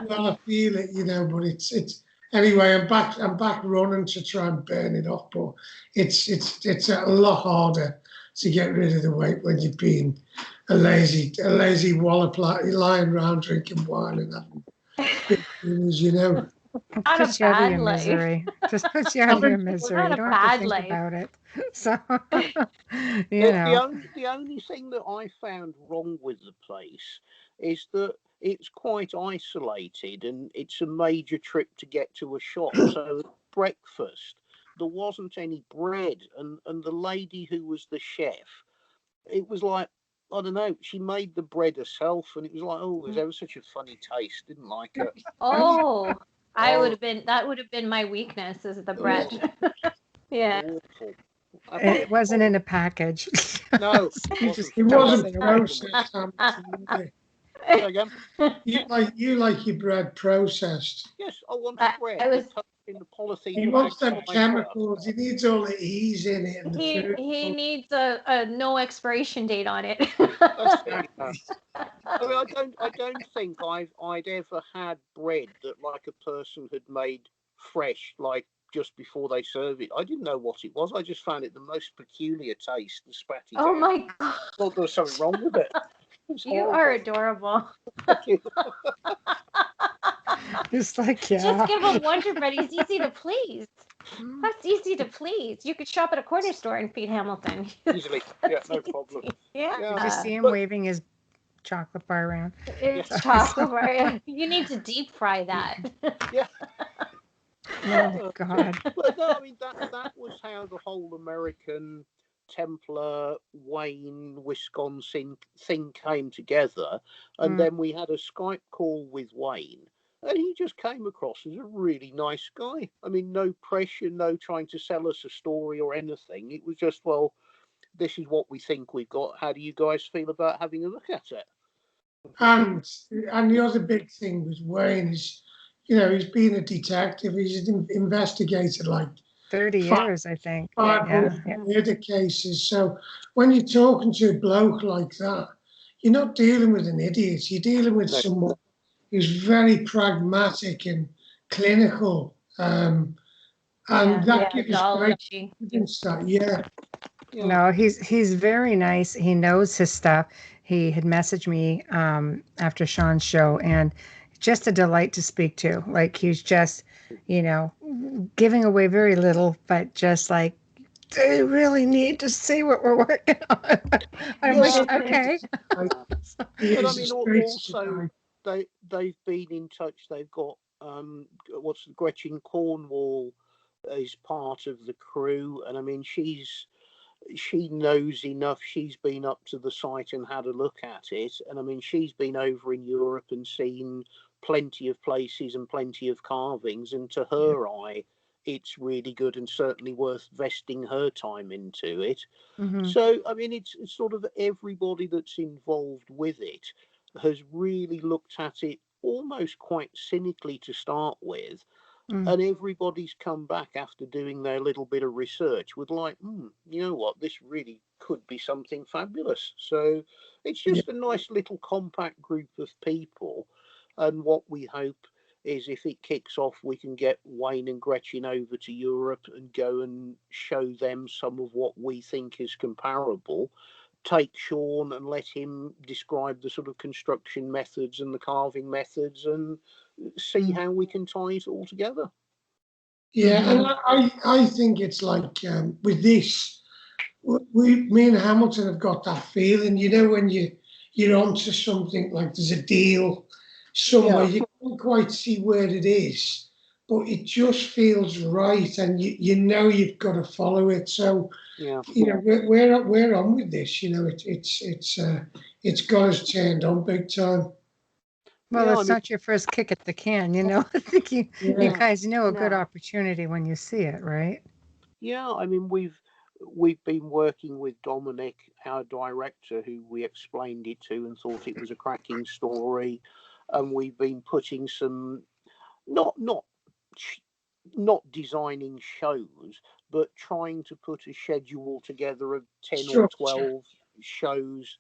Well, I feel it, but it's anyway. I'm back running to try and burn it off, but it's a lot harder to get rid of the weight when you've been a lazy wallop lying around drinking wine and having big dinners, Not a bad life. Just puts you out of your misery. Not you don't a have to bad think life. about it. So, The only thing that I found wrong with the place is that it's quite isolated and it's a major trip to get to a shop. So at breakfast, there wasn't any bread. And the lady who was the chef, it was like, I don't know, she made the bread herself. And it was like, oh, it was ever such a funny taste. Didn't like it. Oh, that would have been my weakness, is the bread. Yeah. Awful. It wasn't in a package. No, it wasn't processed. Again? You like your bread processed. Yes, I want bread. I was in the polythene. He wants them chemicals. He needs all the E's in it. And he needs a no expiration date on it. I mean, I don't think I'd ever had bread that like a person had made fresh, like just before they serve it. I didn't know what it was. I just found it the most peculiar taste. The spatty. Oh my god! I thought there was something wrong with it. You are adorable. Just like, Just give him Wonder Bread. He's easy to please. That's easy to please. You could shop at a corner store and feed Hamilton. Easily. Yeah, no problem. Yeah. Did you see him waving his chocolate bar around? It's chocolate bar. Yeah. You need to deep fry that. Yeah. Oh, God. But no, I mean, that was how the whole American Templar, Wayne, Wisconsin thing came together. And then we had a Skype call with Wayne And he just came across as a really nice guy. I mean, no pressure, no trying to sell us a story or anything. It was just, well, this is what we think we've got. How do you guys feel about having a look at it? And the other big thing with Wayne is, he's been a detective. He's investigated like 30 years, I think. 500 murder cases. So when you're talking to a bloke like that, you're not dealing with an idiot. You're dealing with someone who's very pragmatic and clinical. And that gives us great confidence that, No, he's very nice. He knows his stuff. He had messaged me after Sean's show, and just a delight to speak to. Like, he's just, giving away very little, but just like, they really need to see what we're working on. I'm like, okay. But I mean, also they've been in touch. They've got Gretchen Cornwall is part of the crew, and I mean, she knows enough. She's been up to the site and had a look at it, and I mean, she's been over in Europe and seen plenty of places and plenty of carvings, and to her eye, it's really good and certainly worth vesting her time into it. So I mean, it's sort of everybody that's involved with it has really looked at it almost quite cynically to start with. And everybody's come back after doing their little bit of research with like, you know what, this really could be something fabulous. So it's just a nice little compact group of people. And what we hope is if it kicks off, we can get Wayne and Gretchen over to Europe and go and show them some of what we think is comparable. Take Sean and let him describe the sort of construction methods and the carving methods and see how we can tie it all together. Yeah, and I think it's like with this, me and Hamilton have got that feeling, when you're onto something, like there's a deal somewhere, you can't quite see where it is, but it just feels right, and you've got to follow it. So we're on with this. It's got us turned on big time. Well, it's not your first kick at the can, I think you guys know a good opportunity when you see it, right? Yeah, I mean, we've been working with Dominic, our director, who we explained it to and thought it was a cracking story, and we've been putting some not designing shows, but trying to put a schedule together of 10 or 12 shows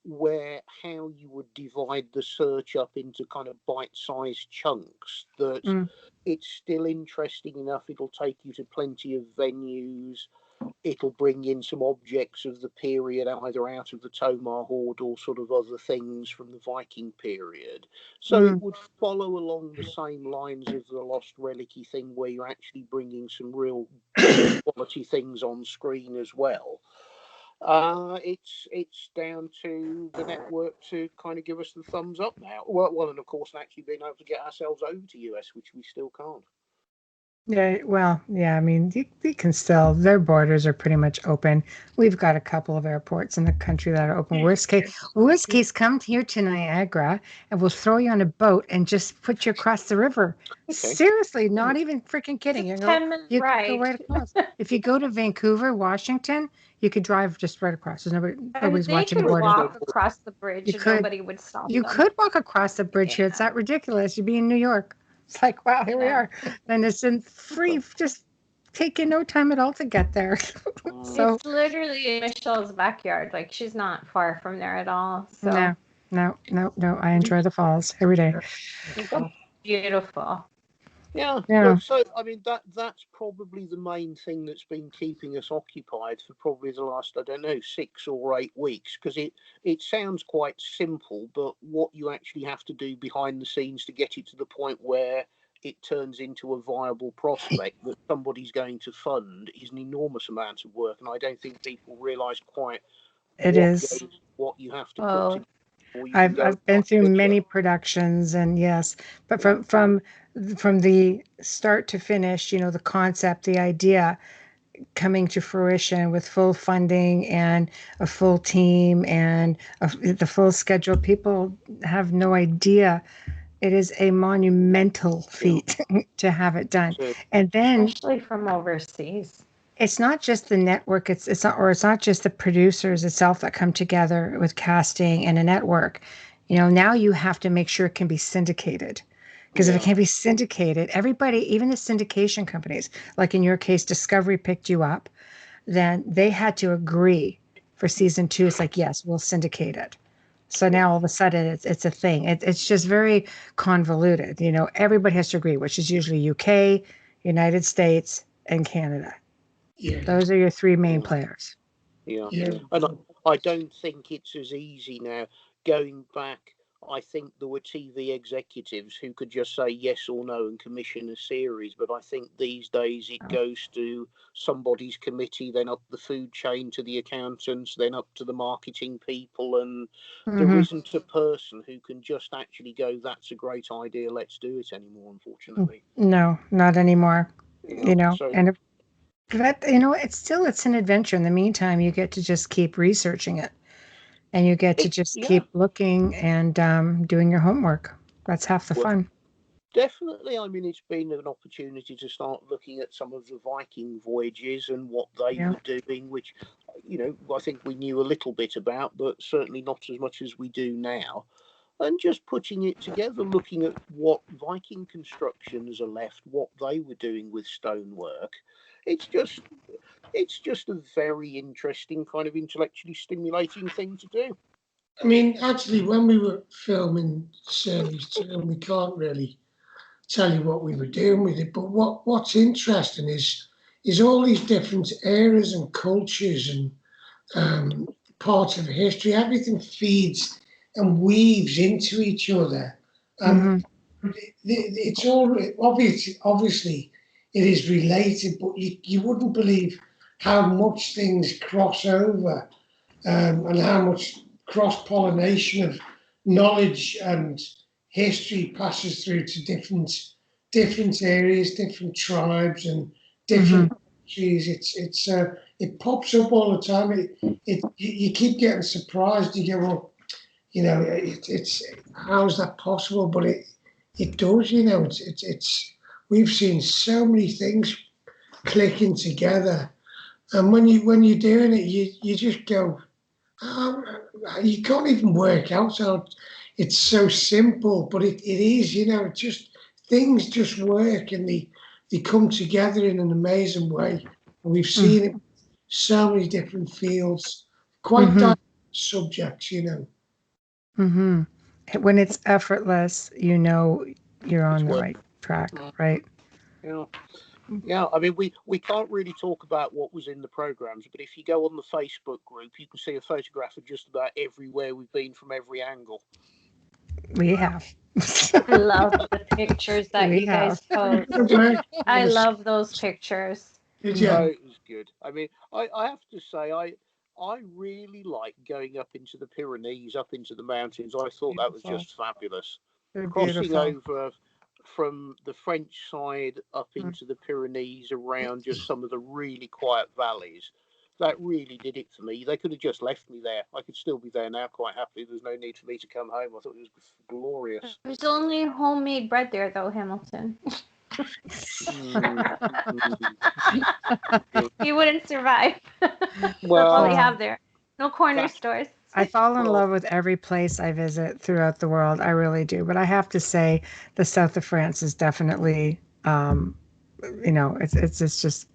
where how you would divide the search up into kind of bite-sized chunks that it's still interesting enough. It'll take you to plenty of venues. It'll bring in some objects of the period, either out of the Tomar Horde or sort of other things from the Viking period. So it would follow along the same lines of the Lost Relic-y thing, where you're actually bringing some real quality things on screen as well. It's down to the network to kind of give us the thumbs up now. Well, and of course, actually being able to get ourselves over to US, which we still can't. Yeah, well, yeah, I mean, you can still, their borders are pretty much open. We've got a couple of airports in the country that are open. Worst case, come here to Niagara and we'll throw you on a boat and just put you across the river. Okay. Seriously, not even freaking kidding. It's a 10-minute ride. Go right across. If you go to Vancouver, Washington, you could drive just right across. There's nobody's watching the border. They could walk across the bridge and nobody would stop them. You could walk across the bridge here. It's not ridiculous. You'd be in New York. It's like, wow, here we are. And it's in free, just taking no time at all to get there. So it's literally Michelle's backyard. Like, she's not far from there at all. So No. I enjoy the falls every day. It's beautiful. Yeah. Well, so I mean that's probably the main thing that's been keeping us occupied for probably the last 6 or 8 weeks, because it sounds quite simple, but what you actually have to do behind the scenes to get it to the point where it turns into a viable prospect that somebody's going to fund is an enormous amount of work, and I don't think people realise quite what you have to put together. I've been through many productions, and yes, but from the start to finish, the concept, the idea coming to fruition with full funding and a full team and the full schedule, people have no idea It is a monumental feat to have it done. And then, especially from overseas. It's not just the network, it's not just the producers itself that come together with casting and a network. Now you have to make sure it can be syndicated. Because if it can't be syndicated, everybody, even the syndication companies, like in your case, Discovery picked you up, then they had to agree for season 2. It's like, yes, we'll syndicate it. So now all of a sudden it's a thing. It's just very convoluted. Everybody has to agree, which is usually UK, United States, and Canada. Yeah. Those are your 3 main players. Yeah. And I don't think it's as easy now. Going back, I think there were TV executives who could just say yes or no and commission a series. But I think these days it goes to somebody's committee, then up the food chain to the accountants, then up to the marketing people. And there isn't a person who can just actually go, that's a great idea, let's do it anymore, unfortunately. No, not anymore. So, and but it's an adventure. In the meantime, you get to just keep researching it, and you get to just keep looking and doing your homework. That's half the fun. Definitely. I mean, it's been an opportunity to start looking at some of the Viking voyages and what they were doing, which, I think we knew a little bit about, but certainly not as much as we do now. And just putting it together, looking at what Viking constructions are left, what they were doing with stonework. It's just a very interesting kind of intellectually stimulating thing to do. I mean, actually, when we were filming Series 2, we can't really tell you what we were doing with it, but what's interesting is all these different eras and cultures and parts of history, everything feeds and weaves into each other. It's all obviously it is related, but you wouldn't believe how much things cross over and how much cross-pollination of knowledge and history passes through to different areas, different tribes, and different countries. It pops up all the time. You keep getting surprised. You go, well, it's how is that possible? But it does. It's we've seen so many things clicking together, and when you're doing it, you just go. You can't even work out how it's so simple, but it is, just things just work and they come together in an amazing way. And we've seen it so many different fields, quite diverse subjects, When it's effortless, you're on the right track, right? Yeah, I mean, we can't really talk about what was in the programs, but if you go on the Facebook group, you can see a photograph of just about everywhere we've been from every angle. We have. I love the pictures that you guys post. I love those pictures. Yeah, it was good. I mean, I have to say, I really like going up into the Pyrenees, up into the mountains. I thought that was just fabulous. Crossing over from the French side up into the Pyrenees around just some of the really quiet valleys. That really did it for me. They could have just left me there. I could still be there now quite happily. There's no need for me to come home. I thought it was glorious. There's only homemade bread there, though, Hamilton. You wouldn't survive. That's all they have there. No corner stores. I fall in love with every place I visit throughout the world. I really do. But I have to say the south of France is definitely, it's just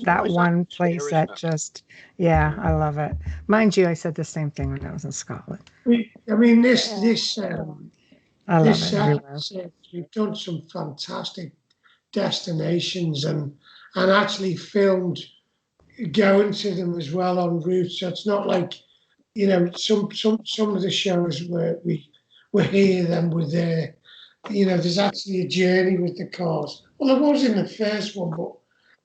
that one place that just, I love it. Mind you, I said the same thing when I was in Scotland. I mean, I love it everywhere. We've done some fantastic destinations and actually filmed going to them as well en route. So it's not like, some of the shows where we're here, then we're there. There's actually a journey with the cars. Well, there was in the first one, but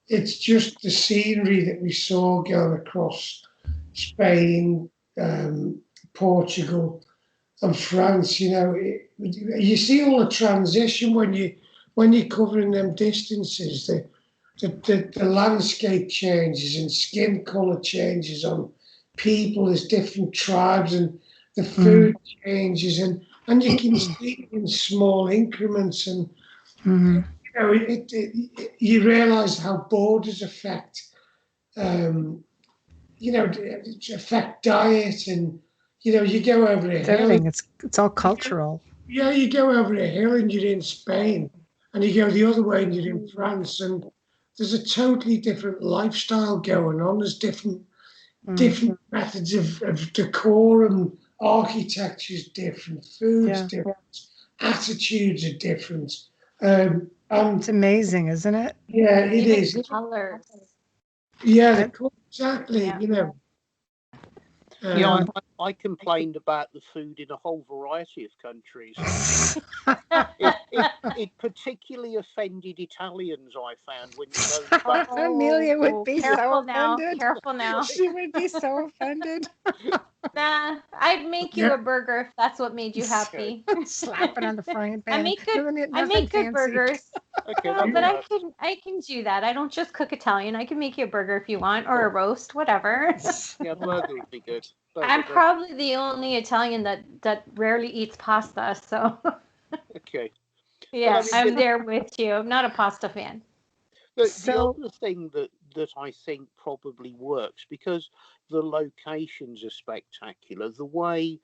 it's just the scenery that we saw going across Spain, Portugal, and France. You see all the transition when you're covering them distances. The landscape changes and skin color changes on people. There's different tribes and the food changes, and and you can see in small increments, and you know, you realise how borders affect, you know, affect diet, and you know, you go over a hill. Everything. It's all cultural. Yeah, you go over a hill and you're in Spain, and you go the other way and you're in France, and there's a totally different lifestyle going on. There's different methods of decorum, architecture's different, food's different, attitudes are different. It's amazing, isn't it? Yeah, it even is. Colors. Yeah, exactly. Yeah. You know. I complained about the food in a whole variety of countries. it particularly offended Italians, I found, when you go back. Amelia would be so now. offended. Careful now. She would be so offended. Nah, I'd make you a burger if that's what made you happy. Slap it on the frying pan. I make good burgers. Okay, but I can do that. I don't just cook Italian. I can make you a burger if you want, or a roast, whatever. Yeah, burger would be good. I'm probably the only Italian that rarely eats pasta, so. Okay. Yeah, I'm there with you. I'm not a pasta fan. The other thing that I think probably works, because the locations are spectacular, the way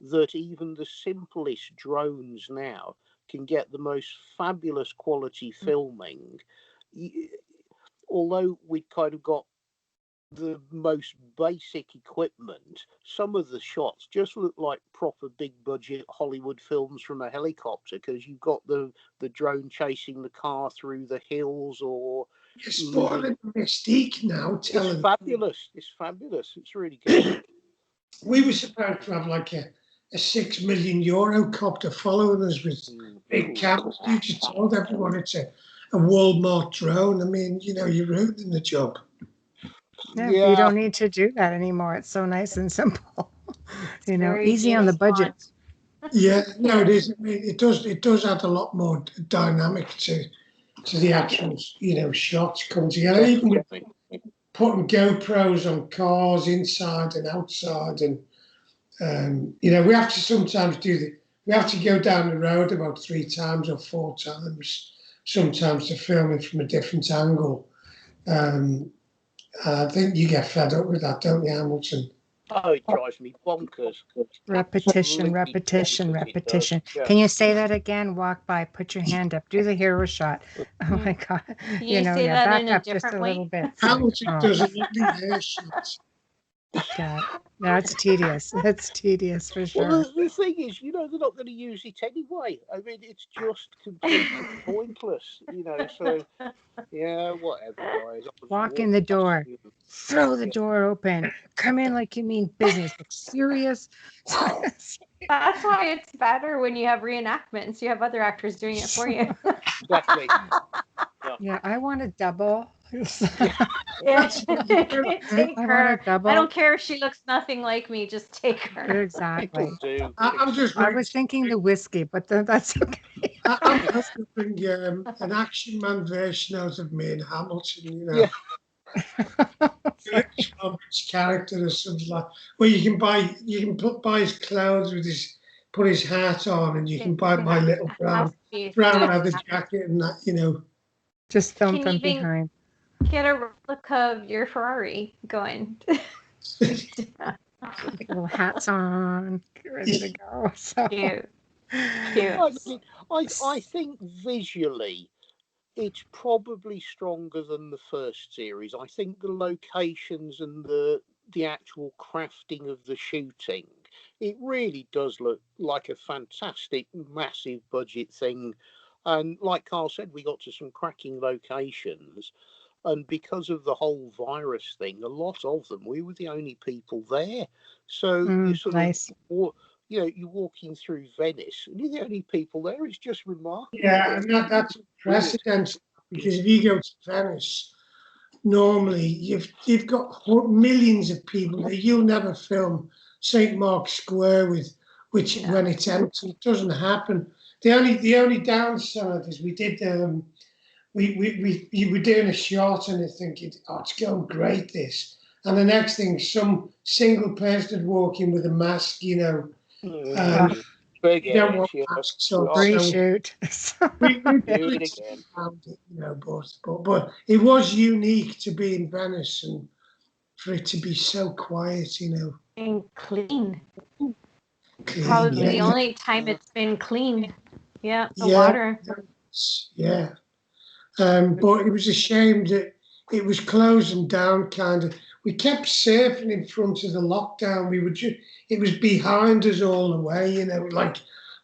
that even the simplest drones now can get the most fabulous quality filming, although we've kind of got the most basic equipment, some of the shots just look like proper big budget Hollywood films from a helicopter, because you've got the drone chasing the car through the hills, or you're spoiling the mystique now. It's fabulous. It's fabulous. It's really good. We were supposed to have like a €6 million copter following us with big cameras. You just told everyone it's a Walmart drone. I mean, you know, you're ruining the job. Yeah, you don't need to do that anymore. It's so nice and simple. You know, easy on the budget. Yeah, no, it is. I mean, it does add a lot more dynamic to the actual, you know, shots come together. Even with putting GoPros on cars inside and outside, and you know, we have to sometimes we have to go down the road about 3 times or 4 times sometimes to film it from a different angle. I think you get fed up with that, don't you, Hamilton? Oh, it drives me bonkers. Repetition. Yeah. Can you say that again? Walk by, put your hand up, do the hero shot. Oh my God. You know, say that back in a up just a way? little bit. Hamilton does a lovely hair shot. God, that's tedious. That's tedious for sure. Well, the thing is, you know, they're not going to use it anyway. I mean, it's just completely pointless, you know. So, yeah, whatever, guys. Walk in the door, throw the door open, come in like you mean business. Look serious. That's why it's better when you have reenactments. You have other actors doing it for you. Exactly. Yeah, I want a double. Take her. I don't care if she looks nothing like me. Just take her. Exactly. I was thinking the whiskey, but that's okay. I'm just thinking an action man version out of me in Hamilton. You know, Robert's character or something like. Well, you can buy his clothes with put his hat on, and you can buy my little brown leather jacket and that. You know, just film from behind. Get a replica of your Ferrari going. Little hats on, get ready to go. So cute. I think visually, it's probably stronger than the first series. I think the locations and the actual crafting of the shooting, it really does look like a fantastic, massive budget thing. And like Carl said, we got to some cracking locations. And because of the whole virus thing, a lot of them, we were the only people there. So you sort nice. of, you know, you're walking through Venice and you're the only people there. It's just remarkable. Yeah, and that's precedent, because if you go to Venice, normally you've got millions of people there. You'll never film St. Mark's Square when it's empty. It doesn't happen. The only downside is we did we were doing a shot and thinking, oh, it's going great, this. And the next thing, some single person would walk in with a mask, you know, don't want masks on. Reshoot. We do it again. But it was unique to be in Venice and for it to be so quiet, And clean. Probably the only time it's been clean. Yeah, the water. Yeah. But it was a shame that it was closing down, kind of. We kept surfing in front of the lockdown. It was behind us all the way,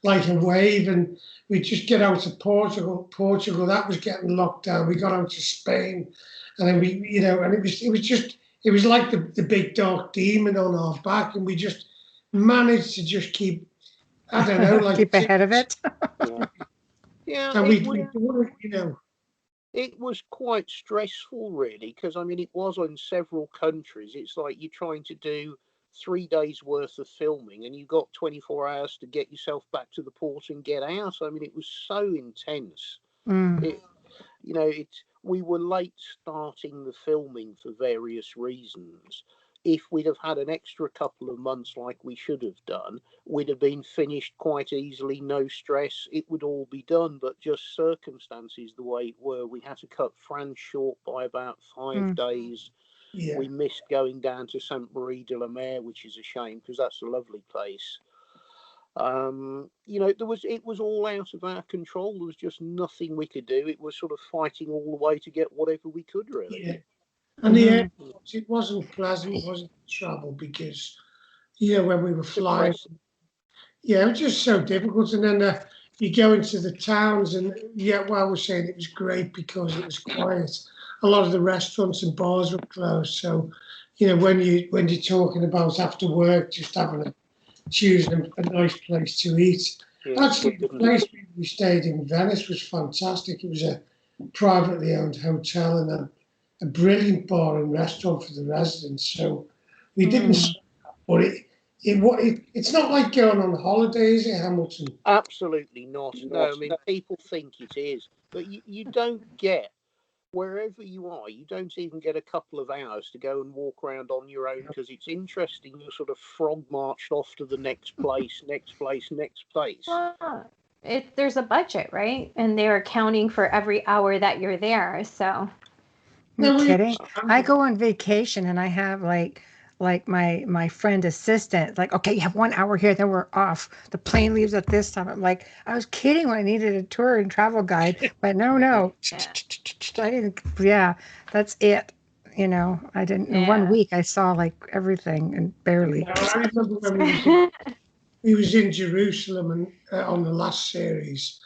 like a wave. And we just get out of Portugal, that was getting locked down. We got out to Spain, and then and it was like the big dark demon on our back, and we just managed to just keep, I don't know, like keep ahead of it. Yeah, and it was quite stressful, really, because it was in several countries. It's like you're trying to do 3 days worth of filming, and you got 24 hours to get yourself back to the port and get out. It was so intense. We were late starting the filming for various reasons. If we'd have had an extra couple of months like we should have done, we'd have been finished quite easily, no stress. It would all be done, but just circumstances the way it were. We had to cut France short by about 5 days. Yeah. We missed going down to Saint Marie de la Mer, which is a shame because that's a lovely place. It was all out of our control. There was just nothing we could do. It was sort of fighting all the way to get whatever we could, really. Yeah. And the airport, it wasn't pleasant, it wasn't travel because, when we were flying, it was just so difficult. And then you go into the towns, and I was saying it was great because it was quiet. A lot of the restaurants and bars were closed. So, when you're talking about after work, just choosing a nice place to eat. Yeah, actually, the place we stayed in Venice was fantastic. It was a privately owned hotel and a brilliant bar and restaurant for the residents. So we didn't, but it's not like going on holidays at Hamilton. Absolutely not. No, people think it is, but you don't get, wherever you are, you don't even get a couple of hours to go and walk around on your own because it's interesting. You're sort of frog marched off to the next place. Well, there's a budget, right? And they're accounting for every hour that you're there. So. No kidding. I go on vacation and I have like my friend assistant, like, okay, you have 1 hour here, then we're off. The plane leaves at this time. I'm like, I was kidding when I needed a tour and travel guide, but no. I didn't. Yeah, that's it. I didn't. In 1 week, I saw like everything and barely. I remember when we was in Jerusalem and on the last series,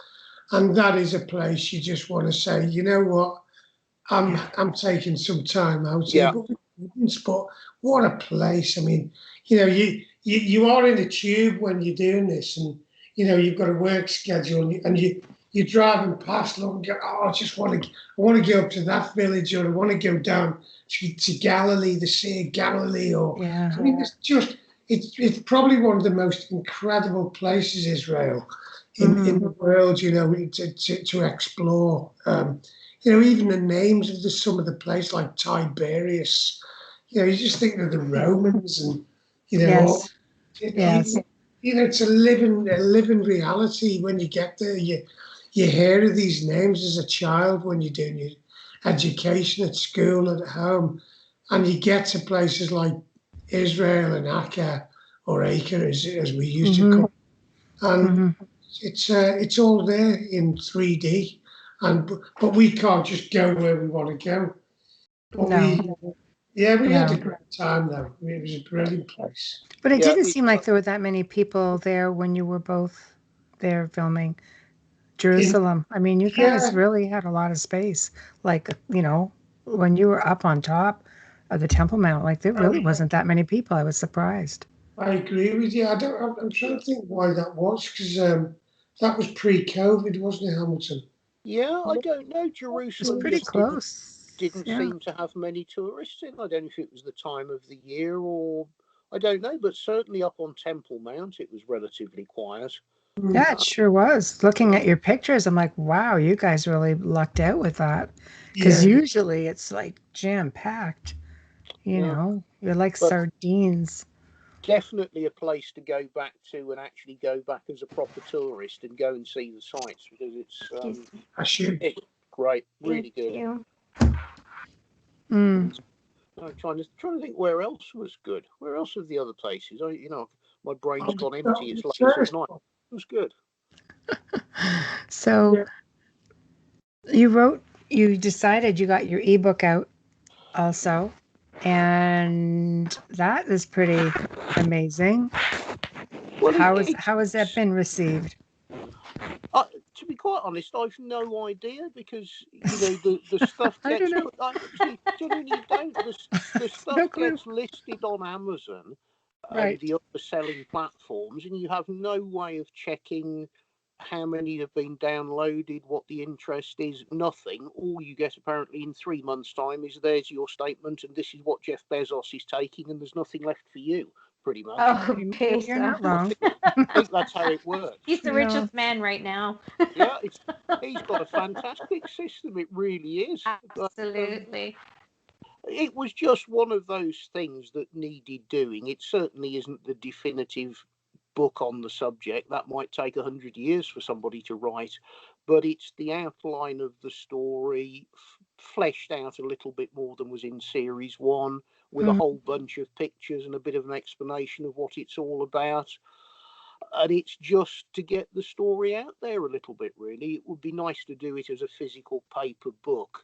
and that is a place you just want to say, you know what? I'm taking some time out here, but what a place! You are in a tube when you're doing this, and you've got a work schedule, and you're driving past and go, I want to go up to that village, or I want to go down to Galilee, the Sea of Galilee, it's probably one of the most incredible places, Israel, in the world, to explore. Even the names of some of the places, like Tiberias, you just think of the Romans, and yes. It's a living reality when you get there. You hear of these names as a child when you're doing your education at school, at home, and you get to places like Israel and Acre, or Acre as we used to call it. And it's all there in 3D. But we can't just go where we want to go. But we had a great time though. It was a brilliant place. But it didn't seem like there were that many people there when you were both there filming Jerusalem. You guys really had a lot of space. Like, when you were up on top of the Temple Mount, like there really wasn't that many people. I was surprised. I agree with you. I'm trying to think why that was, because that was pre-COVID, wasn't it, Hamilton? Yeah, I don't know. Jerusalem was pretty close. Didn't seem to have many tourists in. I don't know if it was the time of the year or I don't know, but certainly up on Temple Mount it was relatively quiet. Yeah, it sure was. Looking at your pictures, I'm like, wow, you guys really lucked out with that. Because usually it's like jam-packed. You're like sardines. definitely a place to go back to and actually go back as a proper tourist and go and see the sights, because it's great, really good. I'm trying to think where else was good. Where else are the other places? My brain's gone empty. It's late at night. It was good. So you decided you got your ebook out also, and that is pretty amazing. Well, how has that been received? To be quite honest, I've no idea, because the stuff gets the stuff gets listed on Amazon and the other selling platforms, and you have no way of checking how many have been downloaded, what the interest is, nothing. All you get apparently in 3 months' time is there's your statement, and this is what Jeff Bezos is taking, and there's nothing left for you, pretty much. Oh, okay, you're not wrong. I think that's how it works. He's the richest man right now. Yeah, he's got a fantastic system. It really is. Absolutely. It was just one of those things that needed doing. It certainly isn't the definitive book on the subject. That might take 100 years for somebody to write, but it's the outline of the story fleshed out a little bit more than was in series 1, with a whole bunch of pictures and a bit of an explanation of what it's all about. And it's just to get the story out there a little bit, really. It would be nice to do it as a physical paper book,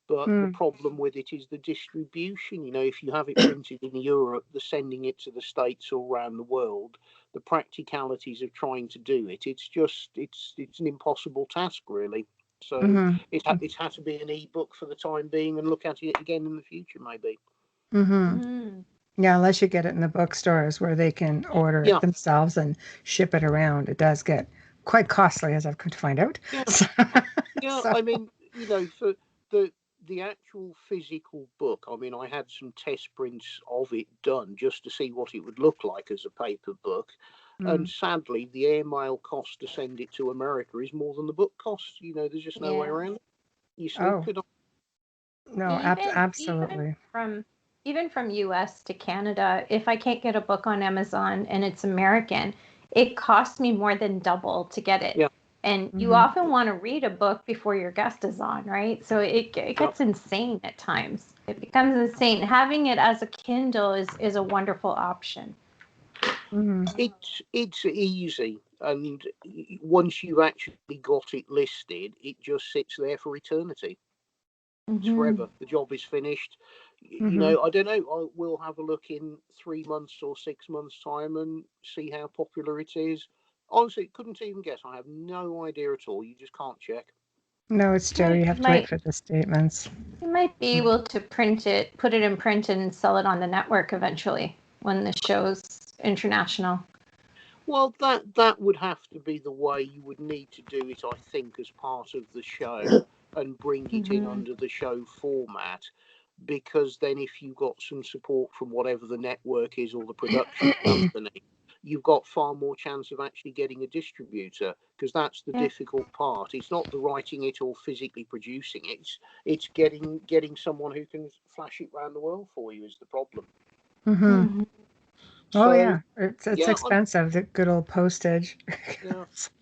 but the problem with it is the distribution. If you have it printed in Europe, the sending it to the States or around the world, the practicalities of trying to do it, it's an impossible task, really. So it had to be an ebook for the time being, and look at it again in the future, maybe. Yeah, unless you get it in the bookstores where they can order it themselves and ship it around. It does get quite costly, as I've come to find out. I mean, for the actual physical book, I mean, I had some test prints of it done just to see what it would look like as a paper book. And sadly, the airmail cost to send it to America is more than the book costs. There's just no way around it. You snoop it on. No, absolutely. Even from US to Canada, if I can't get a book on Amazon and it's American, it costs me more than double to get it. Yeah. And you often want to read a book before your guest is on, right? So it gets insane at times. It becomes insane. Having it as a Kindle is a wonderful option. It's easy, and once you've actually got it listed, it just sits there for eternity. It's forever. The job is finished. I don't know. We'll have a look in 3 months or 6 months' time and see how popular it is. Honestly, couldn't even guess. I have no idea at all. You just can't check. No, it's true. You have to wait for the statements. You might be able to print it, put it in print, and sell it on the network eventually when the show's international. Well, that would have to be the way you would need to do it, I think, as part of the show and bring it in under the show format. Because then if you've got some support from whatever the network is or the production company, you've got far more chance of actually getting a distributor, because that's the difficult part. It's not the writing it or physically producing it. It's getting someone who can flash it around the world for you is the problem. It's expensive, the good old postage.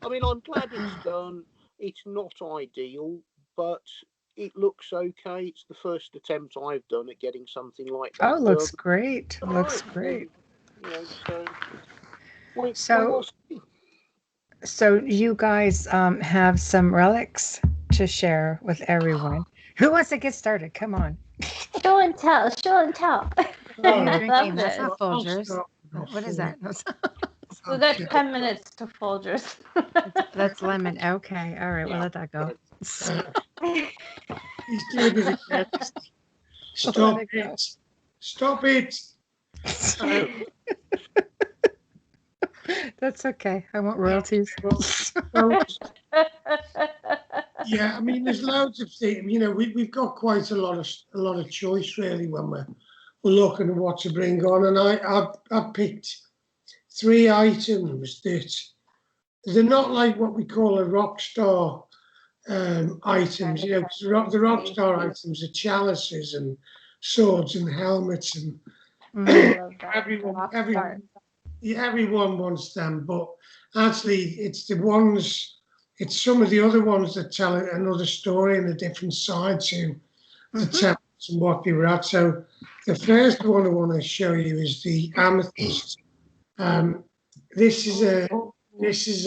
I mean, I'm glad it's done. It's not ideal, but it looks okay. It's the first attempt I've done at getting something like that. Oh, looks great. Looks great. So you guys have some relics to share with everyone. Who wants to get started? Come on. Show and tell. That's not Folgers. What is that? So that's 10 minutes to Folgers. That's lemon. Okay. All right. We'll let that go. He's doing it again. Stop it. Stop it. That's okay. I want royalties. Yeah, I mean, there's loads of things. We've got quite a lot of choice really when we're looking at what to bring on, and I picked 3 items that they're not like what we call a rock star items. The rock star items are chalices and swords and helmets, and everyone everyone wants them, but actually it's some of the other ones that tell another story and a different side to the temples and what they were at. So the first one I want to show you is the amethyst. This is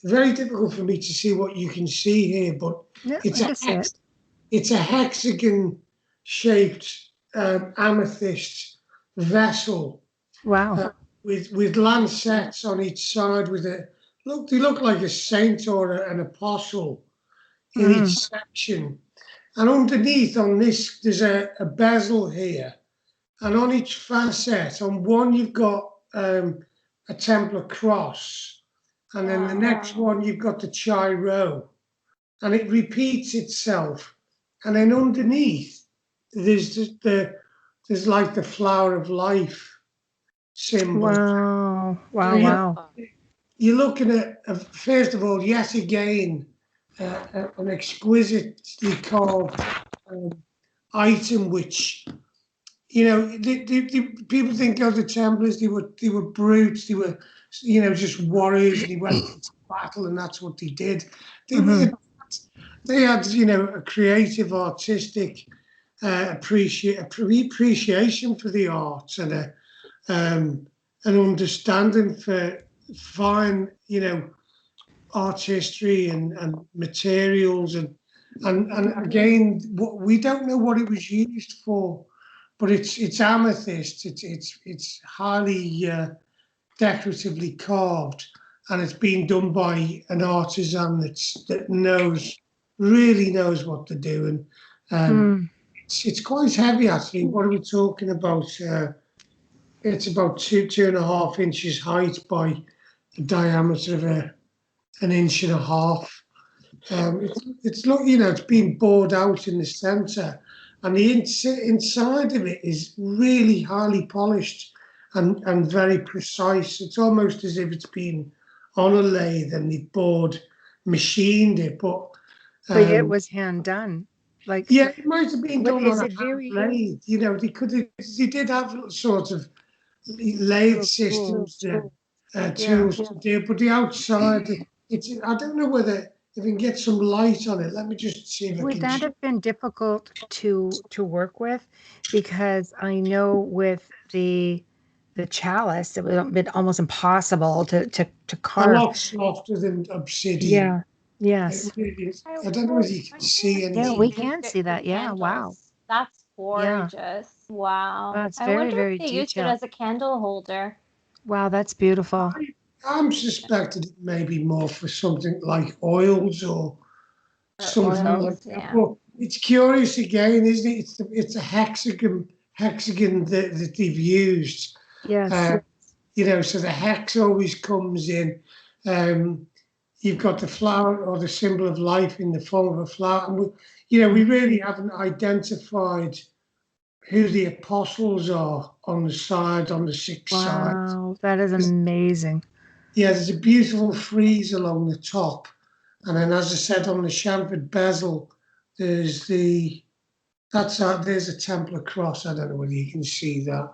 very difficult for me to see what you can see here, but it's a hexagon shaped amethyst vessel. Wow. With lancets on each side they look like a saint or an apostle in each section. And underneath on this, there's a bezel here. And on each facet, on one, you've got a Templar cross. And then the next one, you've got the Chi-Rho. And it repeats itself. And then underneath, there's like the flower of life symbol. Wow. You're looking at, first of all, yet again, an exquisitely carved item, which, the people think, the Templars, they were brutes, they were, just warriors, and they went into battle, and that's what they did. They had, a creative, artistic appreciation for the arts and an understanding for fine, art history and materials and again, we don't know what it was used for, but it's amethyst. It's highly decoratively carved, and it's been done by an artisan that really knows what they're doing. It's quite heavy, actually. What are we talking about? It's about 2.5 inches height by a diameter of an inch and a half. It's been bored out in the centre, and the inside of it is really highly polished and very precise. It's almost as if it's been on a lathe and they machined it, but it was hand done. It might have been done on a hand lathe. They did have sort of lathe systems, tools to do, but the outside, I don't know whether if we can get some light on it. Let me just see if I can. Would that have been difficult to work with? Because I know with the chalice, it would have been almost impossible to carve. A lot softer than obsidian. Yes. I don't know if you can see anything. Yeah, we can see that. Yeah, wow. That's gorgeous. Wow. That's very, very if they detailed. used it as a candle holder. Wow, that's beautiful. I'm suspecting it may be more for something like oils or something like that. But it's curious again, isn't it? It's a hexagon that they've used. Yes. So the hex always comes in. You've got the flower or the symbol of life in the form of a flower. And we really haven't identified who the apostles are on the side, on the six sides. Wow, that is amazing. Yeah, there's a beautiful frieze along the top. And then, as I said, on the chamfered bezel, there's a Templar cross. I don't know whether you can see that.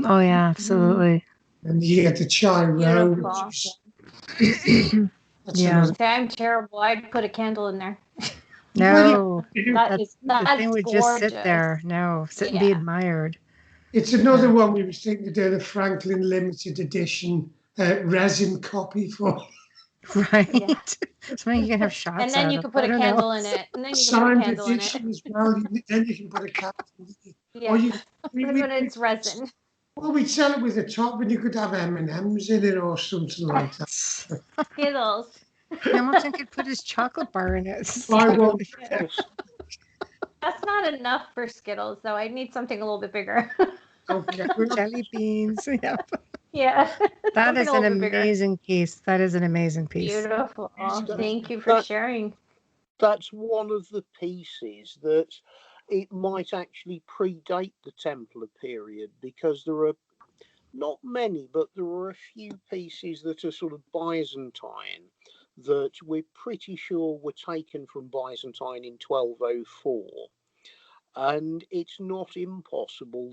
Oh, yeah, absolutely. And you get the Chi-Rho. Yeah. I'm terrible. I'd put a candle in there. No, that's the thing would just sit there. No, sit and be admired. It's another one we were thinking to do, the Franklin limited edition resin copy for. Right. Yeah. So you can have shots. And then you can put a candle in it. And then you can put a candle in it. As well. Then you can put a candle in it. Yeah. When it's resin. Well, we'd sell it with the top, and you could have M&Ms in it or something like that. Skittles. Hamilton could put his chocolate bar in it. That's not enough for Skittles, though. I need something a little bit bigger. Okay. Jelly beans. Yep. Yeah. That is an amazing piece. That is an amazing piece. Beautiful. Thank you for sharing. That's one of the pieces that it might actually predate the Templar period, because there are not many, but there are a few pieces that are sort of Byzantine that we're pretty sure were taken from Byzantine in 1204. And it's not impossible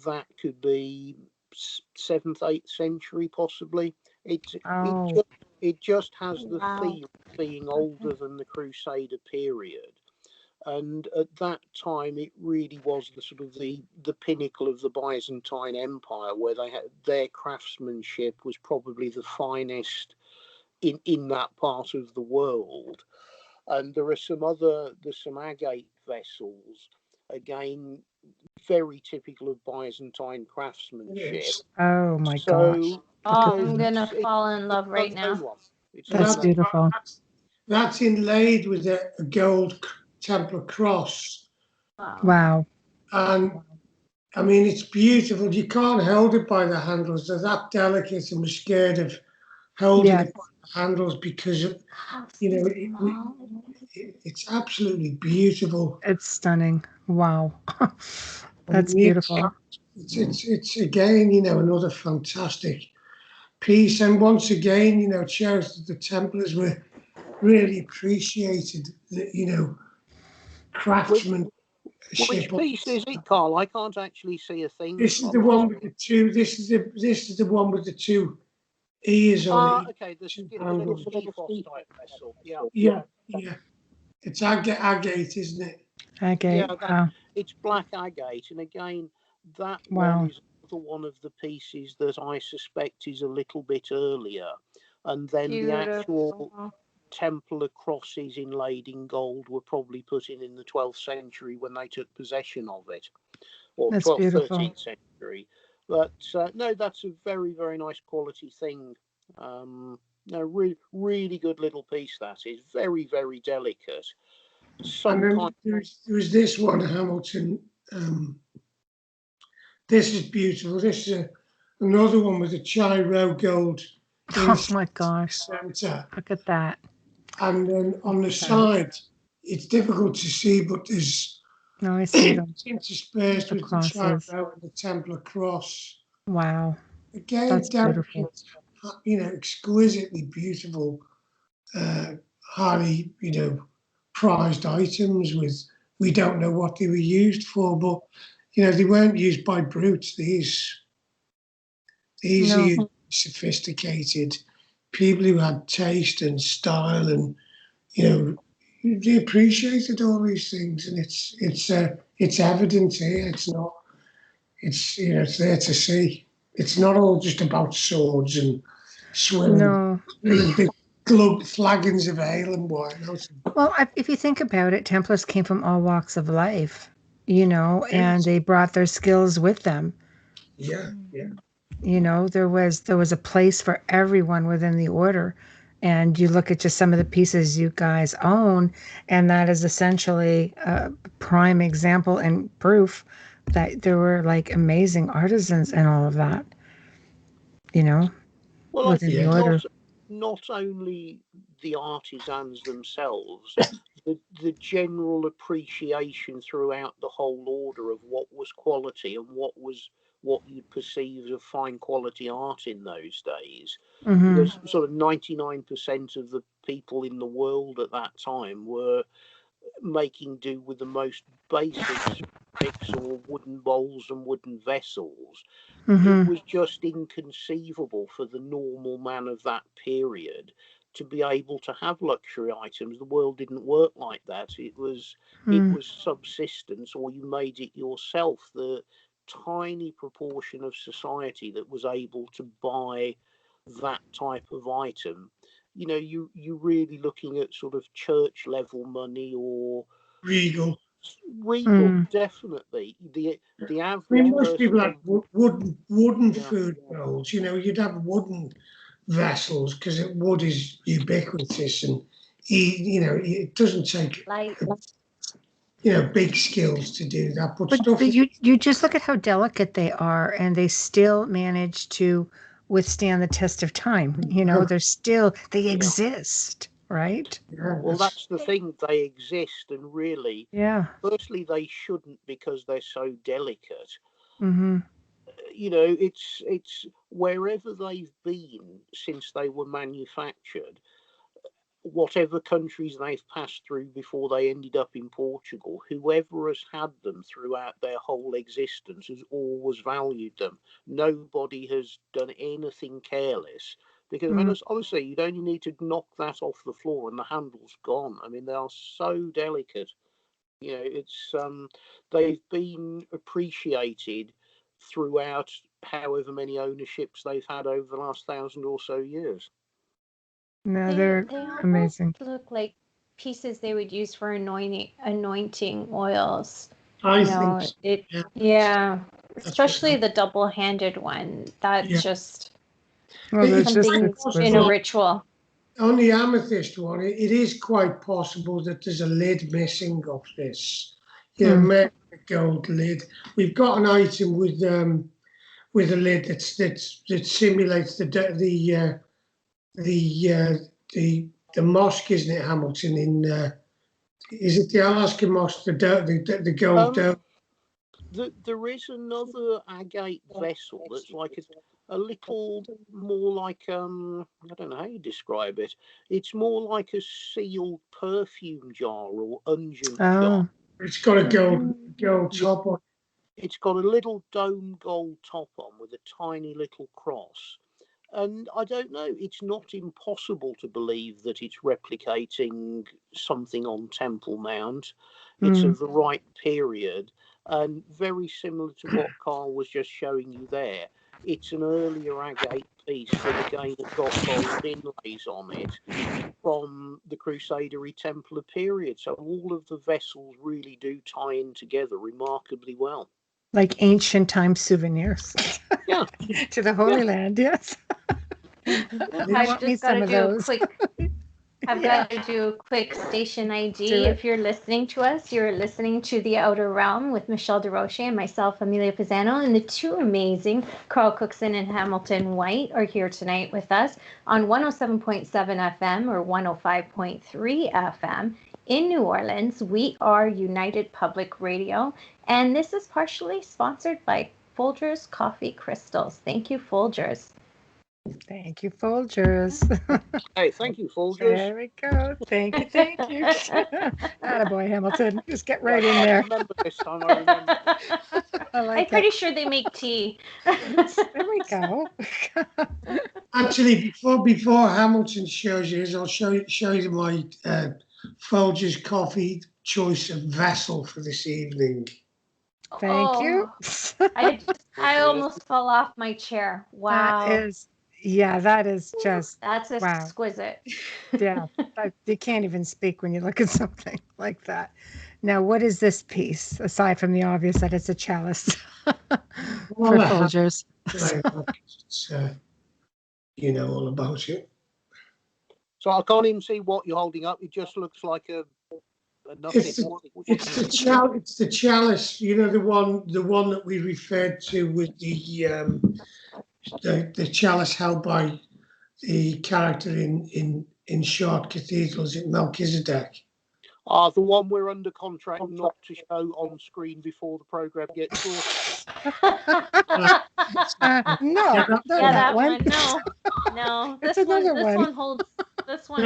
that could be 7th, 8th century, possibly. It just has the theme of being older than the Crusader period. And at that time, it really was the sort of the pinnacle of the Byzantine Empire, where they had their craftsmanship was probably the finest in that part of the world. And there are some agate vessels, again, very typical of Byzantine craftsmanship. Yes. Oh my gosh. I'm gonna fall in love right now. That's beautiful. That's inlaid with a gold Templar cross. Wow. And I mean, it's beautiful. You can't hold it by the handles. They're that delicate, and we're scared of holding it by the handles because of, it's absolutely beautiful. It's stunning. Wow. That's beautiful. It's again, another fantastic piece. And once again, it shows that the Templars were really appreciated, craftsmanship. Which piece is it, Carl? I can't actually see a thing. This is the one with the two. This is the one with the two ears on it. Okay, the little Skiphos type vessel. Yeah. It's agate, isn't it? Agate. Yeah, it's black agate, and again, that one is one of the pieces that I suspect is a little bit earlier, and then the actual Templar crosses inlaid in gold were probably put in the 12th century when they took possession of it, or 12th, 13th century. But no, that's a very, very nice quality thing. Really good little piece. That is very, very delicate. There was this one, Hamilton. This is beautiful. This is another one with a Chiro gold. Oh my gosh! Center. Look at that. And then on the side, it's difficult to see, but there's I see them interspersed with the Chiro and the Templar cross. Wow. Again, that's beautiful. Exquisitely beautiful, highly, prized items we don't know what they were used for, but, they weren't used by brutes. These are sophisticated people who had taste and style, and, they appreciated all these things, and it's evident here. It's not, it's there to see. It's not all just about swords and swimming. Big flagons of ale and wine. Well, if you think about it, Templars came from all walks of life, and they brought their skills with them. Yeah. There was a place for everyone within the order. And you look at just some of the pieces you guys own, and that is essentially a prime example and proof that there were like amazing artisans and all of that, Well, within the order. Not only the artisans themselves, the general appreciation throughout the whole order of what was quality and what you'd perceive as fine quality art in those days. Mm-hmm. Because sort of 99% of the people in the world at that time were making do with the most basic sticks or wooden bowls and wooden vessels. Mm-hmm. It was just inconceivable for the normal man of that period to be able to have luxury items. The world didn't work like that. It was subsistence, or you made it yourself. The tiny proportion of society that was able to buy that type of item, you're really looking at sort of church level money or regal, definitely. The average most people had wooden food bowls. You'd have wooden vessels because wood is ubiquitous, and it doesn't take big skills to do that. But you just look at how delicate they are, and they still manage to withstand the test of time. They exist, right? Well, that's the thing. They exist, and really, firstly, they shouldn't, because they're so delicate. Mm-hmm. It's wherever they've been since they were manufactured. whatever countries they've passed through before they ended up in Portugal, whoever has had them throughout their whole existence has always valued them. Nobody has done anything careless. Because, I mean, honestly, you'd only need to knock that off the floor and the handle's gone. I mean, they are so delicate. You know, it's they've been appreciated throughout however many ownerships they've had over the last 1,000 or so years. No, they're amazing. Look like pieces they would use for anointing oils. I think so. Yeah, especially the double-handed one. That's just something in a ritual. On the amethyst one, it is quite possible that there's a lid missing off this. Maybe a gold lid. We've got an item with a lid that simulates the mosque, isn't it, Hamilton? Is it the Alaskan mosque? The gold dome. There is another agate vessel that's like a little more like I don't know how you describe it. It's more like a sealed perfume jar or unguent jar. It's got a gold top on. It's got a little dome gold top on with a tiny little cross. And I don't know, it's not impossible to believe that it's replicating something on Temple Mount. It's of the right period. And very similar to what Carl was just showing you there, it's an earlier agate piece that again has got gold inlays on it from the Crusadery Templar period. So all of the vessels really do tie in together remarkably well. Like ancient time souvenirs. Yeah. To the Holy Land, yes. I've just got to do a quick. I've got to do a quick station ID. If you're listening to us, you're listening to The Outer Realm with Michelle DeRoche and myself, Amelia Pisano, and the two amazing Carl Cookson and Hamilton White are here tonight with us on 107.7 FM or 105.3 FM. In New Orleans, we are United Public Radio, and this is partially sponsored by Folgers Coffee Crystals. Thank you, Folgers. Thank you, Folgers. Hey, thank you, Folgers. There we go. Thank you. Attaboy, Hamilton. Just get right in there. I remember this time, I remember. I'm pretty sure they make tea. There we go. Actually, before Hamilton shows you, I'll show you my Folgers coffee choice of vessel for this evening. Thank you. I almost fell off my chair. Wow. That is just... That's exquisite. Wow. Yeah. You can't even speak when you look at something like that. Now, what is this piece, aside from the obvious that it's a chalice for Folgers? You know all about it. So I can't even see what you're holding up. It just looks like a nothing. It's the chalice. You know, the one that we referred to with the chalice held by the character in Short Cathedrals at Melchizedek. The one we're under contract not to show on screen before the program gets sorted. No, that one. No. This one holds. This one.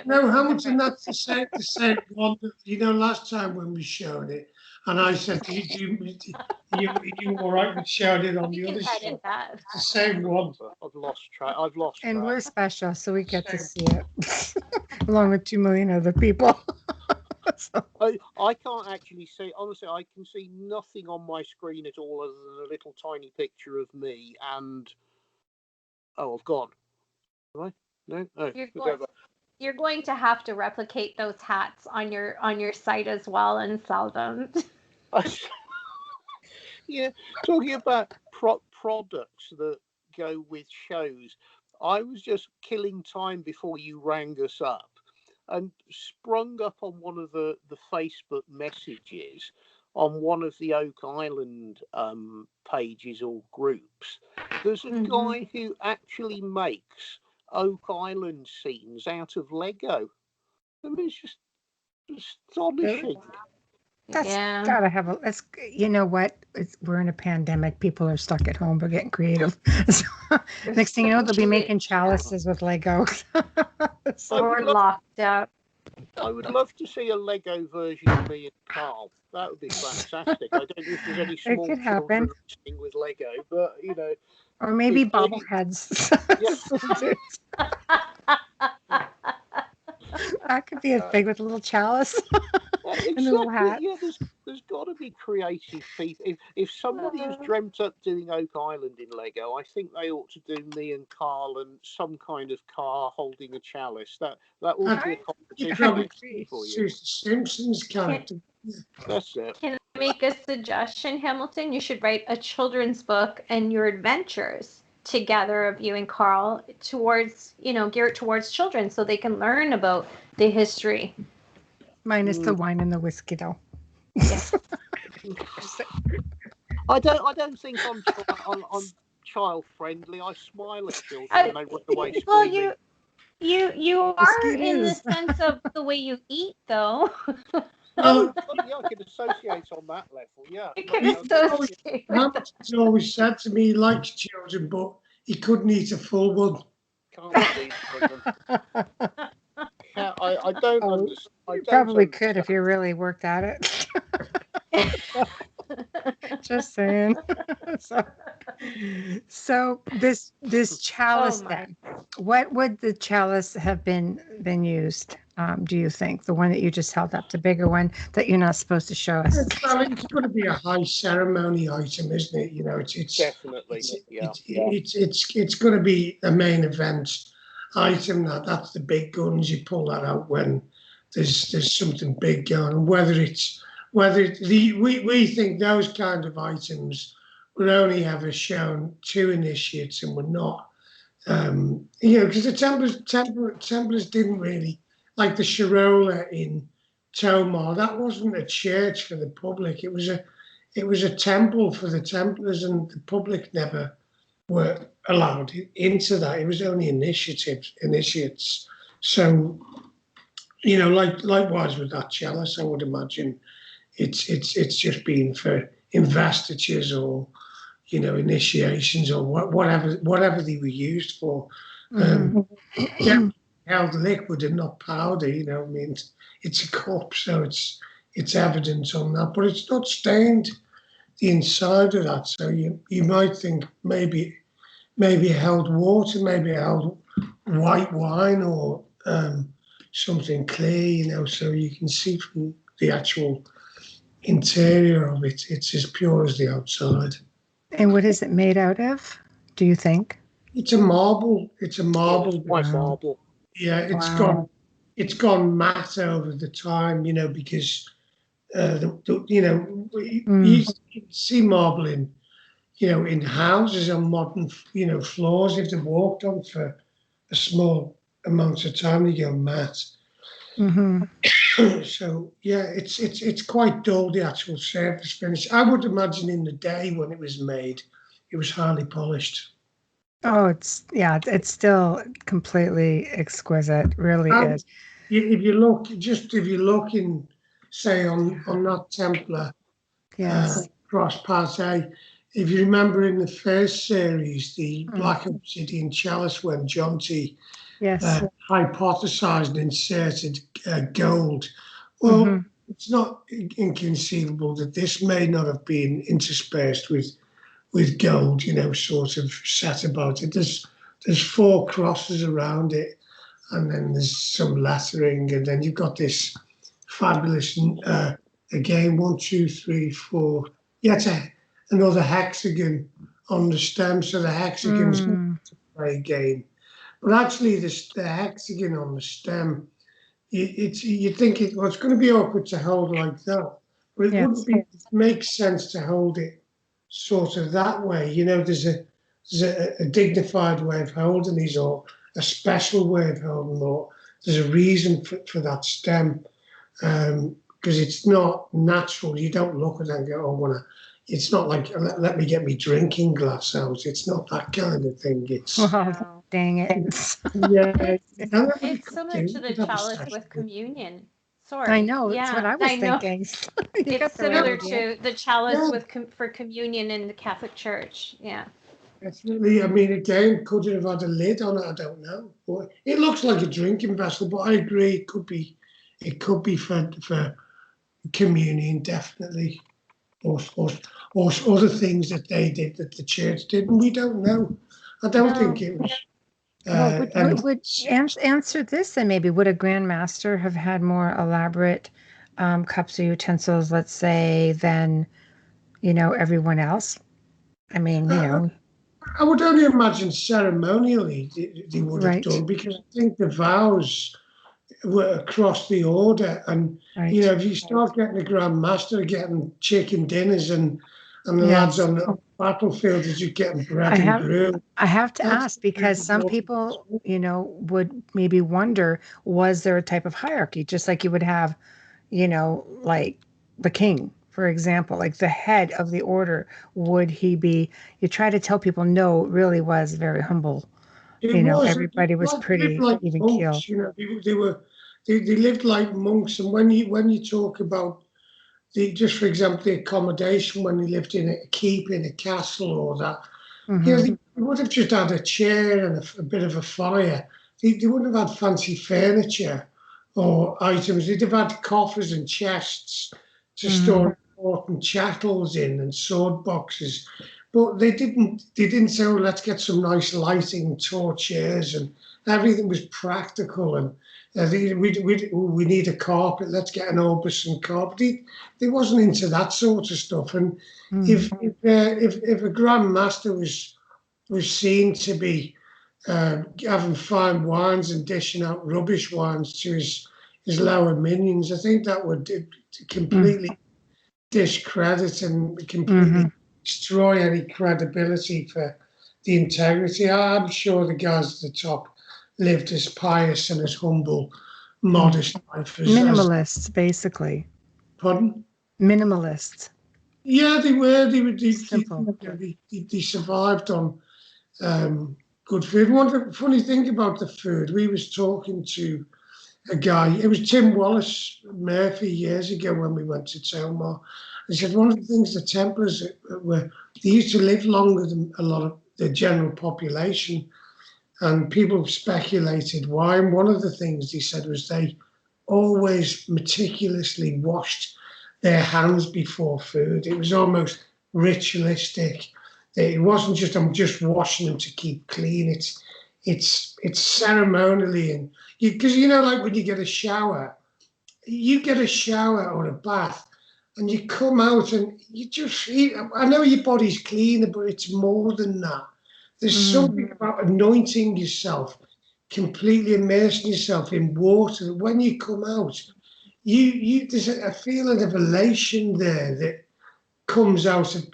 No, Hamilton. That's the same one. That, last time when we showed it, and I said, "You all right with showing it on the other show?" It's the same one. I've lost track. And we're special, so we get to see it, along with 2 million other people. So. I can't actually see. Honestly, I can see nothing on my screen at all other than a little tiny picture of me. And I've gone. Have I? No. You're going to have to replicate those hats on your site as well and sell them. Yeah, talking about products that go with shows. I was just killing time before you rang us up and sprung up on one of the Facebook messages on one of the Oak Island pages or groups. There's a guy who actually makes Oak Island scenes out of Lego. I mean, it's just astonishing. That's gotta have you know what? we're in a pandemic. People are stuck at home. We're getting creative. So, next thing you know, they'll be making chalices with Lego. So we're locked up. I would love to see a Lego version of me and Carl. That would be fantastic. I don't know if there's any small could happen. children listening with Lego, but or maybe bobbleheads. That could be a thing with a little chalice and a little hat. Yeah, there's got to be creative people. If somebody has dreamt up doing Oak Island in Lego, I think they ought to do me and Carl and some kind of car holding a chalice. That ought to be a competition for you. Simpsons character. That's it. Can I make a suggestion, Hamilton? You should write a children's book and your adventures together of you and Carl towards, geared towards children so they can learn about the history. Minus the wine and the whiskey, though. Yes. I don't think I'm child friendly. I smile at children and they run away screaming. Well, you are in the sense of the way you eat, though. Yeah, I can associate on that level. Yeah, You can associate. Hamilton's always said to me he likes children, but he couldn't eat a full one. Can't eat children. I don't understand. You probably could if you really worked at it. Just saying. So this chalice then, what would the chalice have been used? Do you think the one that you just held up, the bigger one that you're not supposed to show us? Well, it's going to be a high ceremony item, isn't it? It's definitely. It's going to be a main event item. That's the big guns. You pull that out when there's something big going on. We think those kind of items were only ever shown to initiates and were not, because the Templars didn't really, like the Shirola in Tomar, that wasn't a church for the public. It was a temple for the Templars, and the public never were allowed into that. It was only initiates. So, likewise with that chalice, I would imagine it's just been for investitures or initiations or whatever they were used for. Held liquid and not powder. It's a cup, so it's evidence on that, but it's not stained the inside of that. So you might think maybe it held water, maybe it held white wine or something clear. So you can see from the actual interior of it, it's as pure as the outside. And what is it made out of, do you think? It's a marble. It's white marble. Yeah, it's gone matte over the time, because you see marble in houses on modern floors. If they're walked on for a small amount of time, they go matte. So yeah, it's quite dull, the actual surface finish. I would imagine in the day when it was made, it was highly polished. Oh, it's still completely exquisite. Really is. If you look in, say, on that Templar, yes, cross part A, if you remember in the first series, the Black Obsidian Chalice, when John T. Hypothesized and inserted gold. Well, it's not inconceivable that this may not have been interspersed with gold, sort of set about it. There's 4 crosses around it, and then there's some lettering, and then you've got this fabulous, again, 1, 2, 3, 4. It's another hexagon on the stem, so the hexagon's to play again. But actually, the hexagon on the stem, you think it's going to be awkward to hold like that, but it wouldn't be. It makes sense to hold it sort of that way. There's a dignified way of holding these, or a special way of holding, or there's a reason for that stem, because it's not natural. You don't look at it and go, it's not like, let me get me drinking glass out. It's not that kind of thing. It's dang it. It's similar to the chalice with communion sword. I know. That's Yeah, what I was I know. thinking. You got It's the right similar idea. to the chalice Yeah. for communion in the Catholic Church. Yeah. Definitely. I mean, again, could it have had a lid on it? I don't know. But it looks like a drinking vessel. But I agree, it could be for communion, definitely, or other things that they did that the church did, and we don't know. I don't think No. it was. Well, And answer this then maybe. Would a grandmaster have had more elaborate cups or utensils, let's say, than, everyone else? I mean, I would only imagine ceremonially they would have right, done, because I think the vows were across the order, and right. if you start getting the Grand Master getting chicken dinners and the lads Yes. on the battlefield are just getting I bread and have gruel. I have to That's ask because some people, would maybe wonder, was there a type of hierarchy, just like you would have, like the king, for example, like the head of the order, would he be, you try to tell people, no, it really was very humble. it was Everybody was like, lived pretty like even keel. monks. They lived like monks, and when you talk about just for example the accommodation, when they lived in a keep in a castle or that, Hmm. they would have just had a chair and a bit of a fire. They wouldn't have had fancy furniture or items. They'd have had coffers and chests to Hmm. store important chattels in, and sword boxes. But they didn't. They didn't say, "Oh, let's get some nice lighting, torches," and everything was practical. And we need a carpet. Let's get an Orbison carpet. They wasn't into that sort of stuff. And Hmm. if a Grand Master was seen to be having fine wines and dishing out rubbish wines to his lower minions, I think that would completely discredit and completely Hmm. destroy any credibility for the integrity. I'm sure the guys at the top lived as pious and as humble, modest life as Minimalists, basically. pardon. Minimalists. Yeah, they were. Simple. They survived on good food. One funny thing about the food, we was talking to a guy. It was Tim Wallace Murphy years ago when we went to Telmar. He said one of the things the Templars were, they used to live longer than a lot of the general population, and people speculated why. And one of the things he said was they always meticulously washed their hands before food. It was almost ritualistic. It wasn't just, I'm just washing them to keep clean. It's ceremonially, and because like when you get a shower or a bath, and you come out and you just I know your body's cleaner, but it's more than that. There's something about anointing yourself, completely immersing yourself in water, that when you come out, you there's a feeling of elation there that comes out of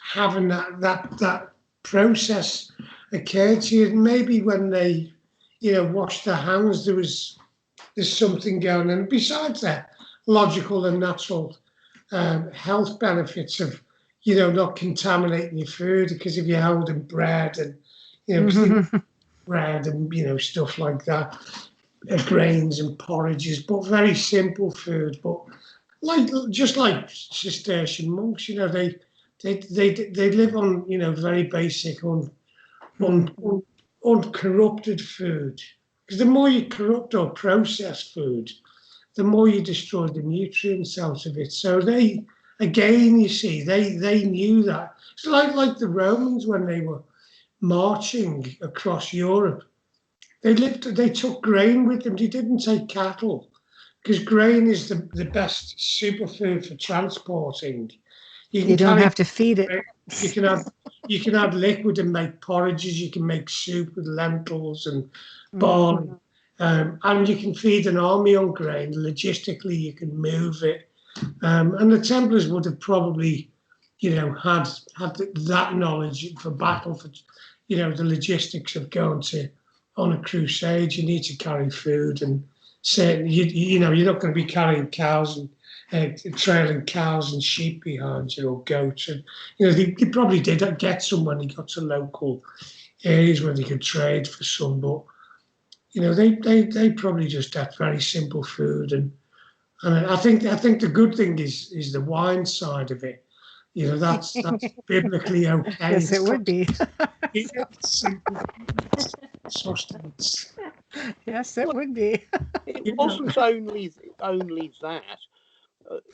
having that process occur to you. And maybe when they washed their hands, there's something going on. And besides that, logical and natural health benefits of not contaminating your food, because if you're holding bread and bread and stuff like that, grains and porridges, but very simple food. But just like Cistercian monks, they live on very basic uncorrupted food. Because the more you corrupt or process food, the more you destroy the nutrients out of it. So they, again, you see, they knew that. It's like the Romans when they were marching across Europe. They took grain with them. They didn't take cattle, because grain is the best superfood for transporting. You don't have to feed it. You can add liquid and make porridges. You can make soup with lentils and barley, and you can feed an army on grain. Logistically, you can move it, and the Templars would have probably, had that knowledge for battle. For the logistics of going on a crusade, you need to carry food, and certainly you're not going to be carrying cows and trailing cows and sheep behind you, or goats. And they probably did get some when they got to local areas where they could trade for some. But they probably just have very simple food, and I think the good thing is the wine side of it. That's biblically okay. Yes, it would be. Simple sustenance. Yes, it would be. It wasn't only that.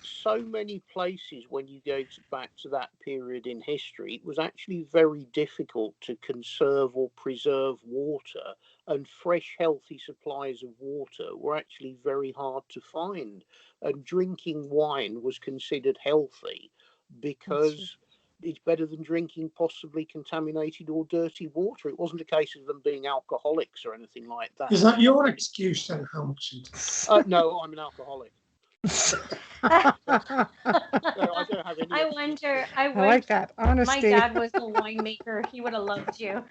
So many places, when you go back to that period in history, it was actually very difficult to conserve or preserve water, and fresh, healthy supplies of water were actually very hard to find. And drinking wine was considered healthy because it's better than drinking possibly contaminated or dirty water. It wasn't a case of them being alcoholics or anything like that. Is that your excuse then, Hampton? No, I'm an alcoholic. I don't have any. I wonder. I like that honesty. My dad was a winemaker. He would have loved you.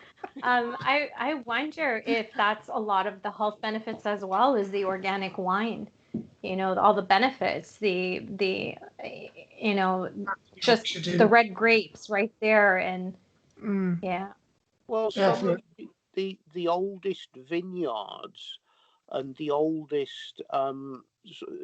I wonder if that's a lot of the health benefits as well as the organic wine. All the benefits, the just the red grapes right there, and yeah. Well, some of the oldest vineyards and the oldest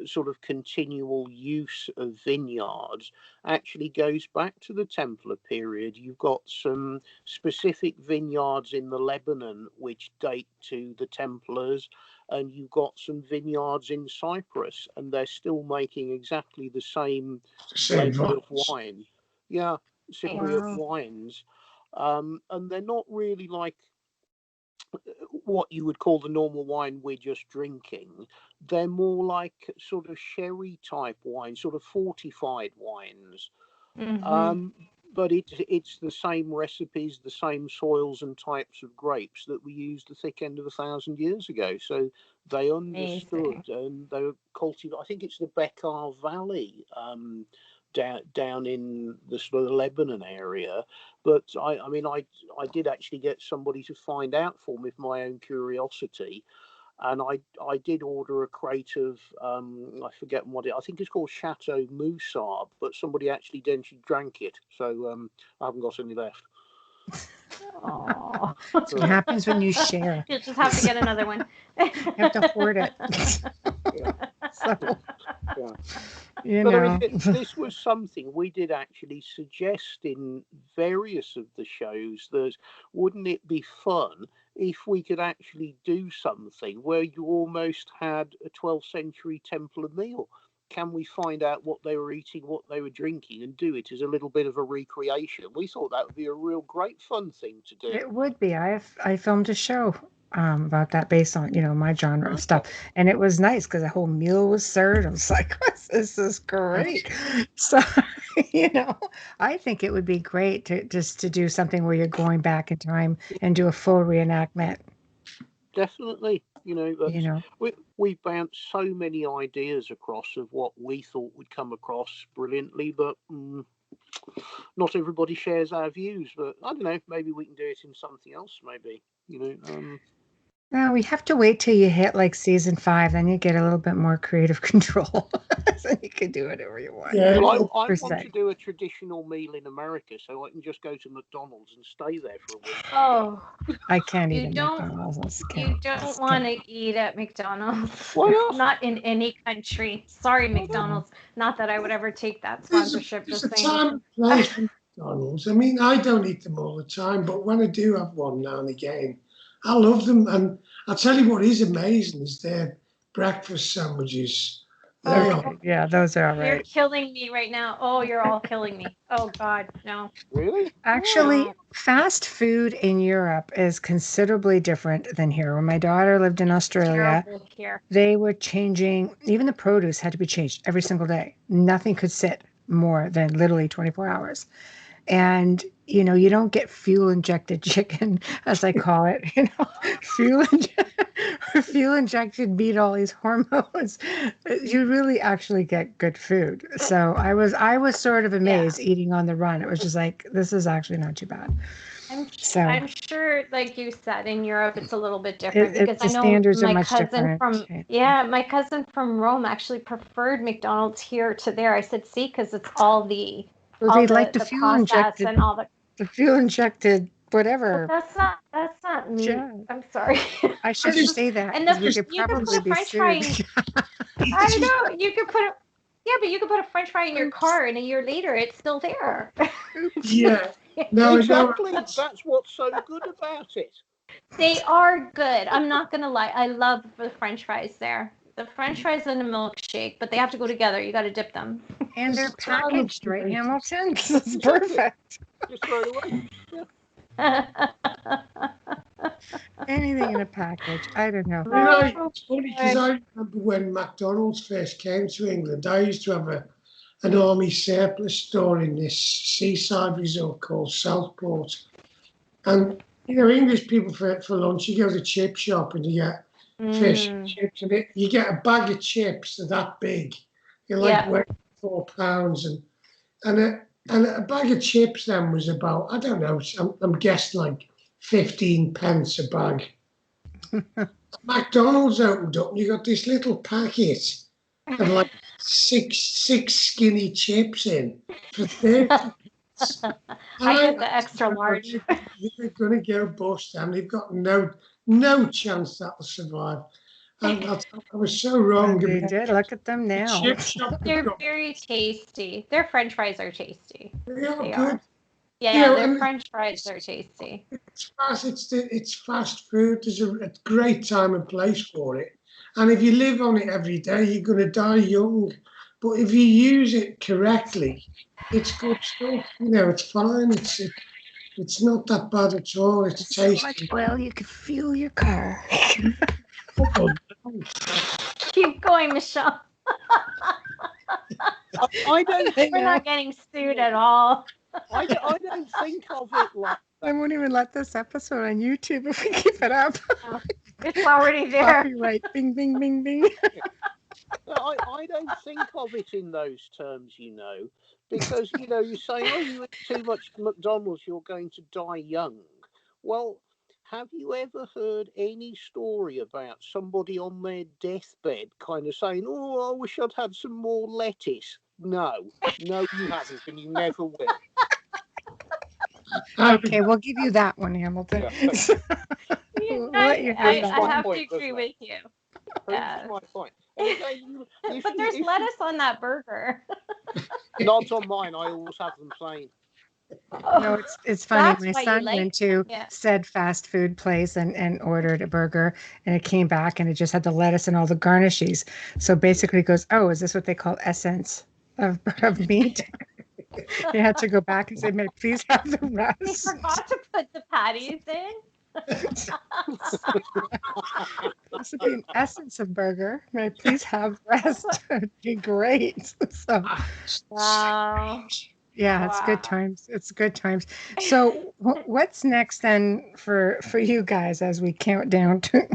sort of continual use of vineyards actually goes back to the Templar period. You've got some specific vineyards in the Lebanon which date to the Templars, and you've got some vineyards in Cyprus, and they're still making exactly the same blend of wine. Yeah, Cypriot wines. And they're not really like what you would call the normal wine we're just drinking. They're more like sort of sherry type wine, sort of fortified wines. But it's the same recipes, the same soils and types of grapes that we used the thick end of 1,000 years ago. So they understood. Amazing. And they were cultivated. I think it's the Bekaa Valley down in the sort of Lebanon area. But I did actually get somebody to find out for me, with my own curiosity. And I did order a crate of, I forget I think it's called Chateau Moussard, but somebody actually drank it. So I haven't got any left. Oh, that's what happens when you share. You just have to get another one. You have to hoard it. This was something we did actually suggest in various of the shows, that wouldn't it be fun if we could actually do something where you almost had a 12th century Templar meal? Can we find out what they were eating, what they were drinking, and do it as a little bit of a recreation? We thought that would be a real great fun thing to do. It would be. I filmed a show about that based on my genre and stuff, and it was nice because the whole meal was served. I was like, this is great. So I think it would be great to do something where you're going back in time and do a full reenactment. Definitely. We bounced so many ideas across of what we thought would come across brilliantly, but not everybody shares our views. But I don't know, maybe we can do it in something else, maybe. No, we have to wait till you hit like season 5, then you get a little bit more creative control. So you can do whatever you want. Yeah, well, I want to do a traditional meal in America, so I can just go to McDonald's and stay there for a week. Oh, I can't eat at McDonald's. You don't want to eat at McDonald's. Why not? Not in any country. Sorry, McDonald's. Not that I would ever take that sponsorship. There's a time and place for McDonald's. I mean, I don't eat them all the time, but when I do have one now and again, I love them. And I'll tell you what is amazing is their breakfast sandwiches. Yeah, those are all right. You're killing me right now. Oh, you're all killing me. Oh, God, no. Really? Actually, fast food in Europe is considerably different than here. When my daughter lived in Australia, they were changing, even the produce had to be changed every single day. Nothing could sit more than literally 24 hours. And, you don't get fuel-injected chicken, as I call it, fuel-injected meat, all these hormones. You really actually get good food. So I was sort of amazed eating on the run. It was just like, this is actually not too bad. I'm sure, like you said, in Europe it's a little bit different because I know standards my are much cousin different. my cousin from Rome actually preferred McDonald's here to there. I said, see, because it's all the they like the fuel injected and all the fuel injected whatever. But that's not not meat. Yeah. I'm sorry. I shouldn't say that. And 'cause we you could could probably put a be French fry in. sued. I know. You could put but you could put a French fry in your car, and a year later, it's still there. Yeah. No, exactly. That's what's so good about it. They are good. I'm not gonna lie. I love the French fries there. The French fries and a milkshake, but they have to go together. You got to dip them. And they're packaged, right, Hamilton? It's Exactly. perfect. Just throw it away. Yeah. Anything in a package. I don't know. It's funny because I remember when McDonald's first came to England, I used to have an army surplus store in this seaside resort called Southport. And, English people for lunch, you go to the chip shop and you get fish and chips, and you get a bag of chips that big. You're like weighing £4, and a bag of chips then was about, I don't know, I'm guessing like 15 pence a bag. McDonald's opened up and you got this little packet of like six skinny chips in for 30 pence. I get the extra large. They're going to go bust and they've got no chance that'll survive. And I was so wrong. They did. Look at them now. Chip shop They're very tasty. Their French fries are tasty. They are They good. are. Yeah, their French fries are tasty. It's fast. It's fast food. There's a great time and place for it. And if you live on it every day, you're going to die young. But if you use it correctly, it's good stuff. It's fine. It's not that bad at all. It's tasty. So much oil you could fuel your car. Keep going, Michelle. I don't. We're not getting sued at all. I don't think of it like. I won't even let this episode on YouTube if we keep it up. It's already there. Copyright. Bing, bing, bing, bing. I don't think of it in those terms, because you say, oh, you eat too much McDonald's, you're going to die young. Well, have you ever heard any story about somebody on their deathbed kind of saying, oh, I wish I'd had some more lettuce? No, you haven't, and you never will. Okay, we'll give you that one, Hamilton. Yeah, I have to agree with you. That's my point. But there's lettuce on that burger. Not on mine. I always have them plain. No, it's funny. My son went to said fast food place and ordered a burger, and it came back and it just had the lettuce and all the garnishes. So basically, he goes, "Oh, is this what they call essence of meat?" He had to go back and say, "May I please have the rest?" He forgot to put the patties in. This would be an essence of burger. May I please have the rest? It'd be great. So, wow. Yeah, it's good times. It's good times. So what's next then for you guys as we count down to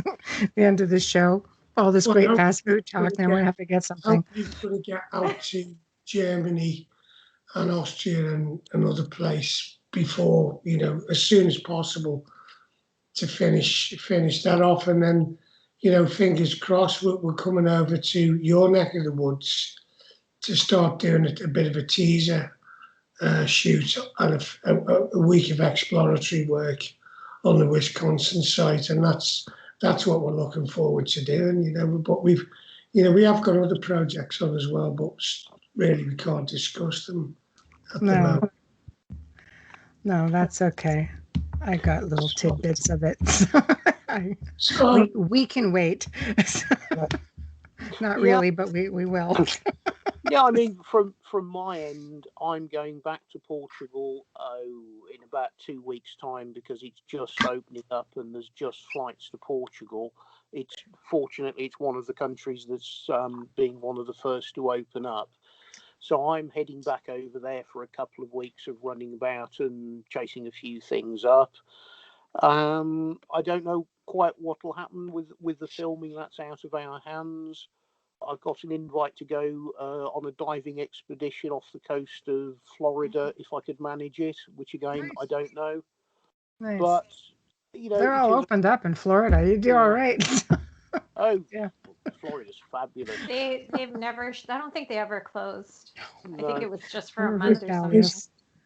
the end of the show? All this great fast food talk, then we're going to have to get something. We're going to get out to Germany and Austria and another place before, as soon as possible to finish that off. And then, fingers crossed, we're coming over to your neck of the woods to start doing a bit of a teaser shoot and a week of exploratory work on the Wisconsin site, and that's what we're looking forward to doing. But we have got other projects on as well, but really we can't discuss them at the moment. No, that's okay. I got little tidbits of it. We can wait. Not really, but we will. Yeah, I mean, from my end, I'm going back to Portugal in about 2 weeks' time because it's just opening up and there's just flights to Portugal. Fortunately, it's one of the countries that's being one of the first to open up. So I'm heading back over there for a couple of weeks of running about and chasing a few things up. I don't know quite what will happen with the filming. That's out of our hands. I got an invite to go on a diving expedition off the coast of Florida if I could manage it, which again, I don't know. Nice. But, they're all opened up in Florida. You do all right. Oh, yeah. Florida's fabulous. They've never, I don't think they ever closed. No. I think it was just for a month or something.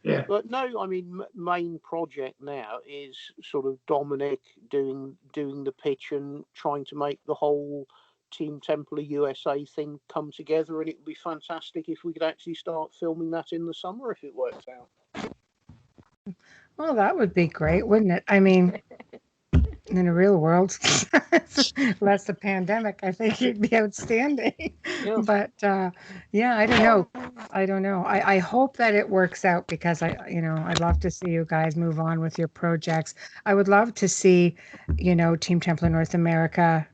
Yeah. But no, I mean, main project now is sort of Dominic doing the pitch and trying to make the whole Team Templar USA thing come together, and it would be fantastic if we could actually start filming that in the summer if it works out. Well, that would be great, wouldn't it? I mean, in the real world, less the pandemic, I think it'd be outstanding. Yeah. But yeah, I don't know. I hope that it works out because I'd love to see you guys move on with your projects. I would love to see, Team Templar North America,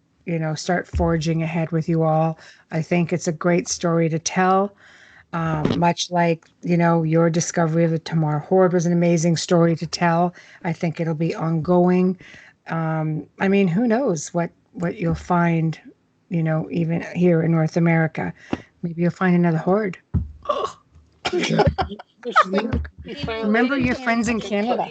start forging ahead with you all. I think it's a great story to tell. Much like, your discovery of the Tamar Horde was an amazing story to tell. I think it'll be ongoing. I mean, who knows what you'll find, even here in North America. Maybe you'll find another horde. Remember your friends in Canada.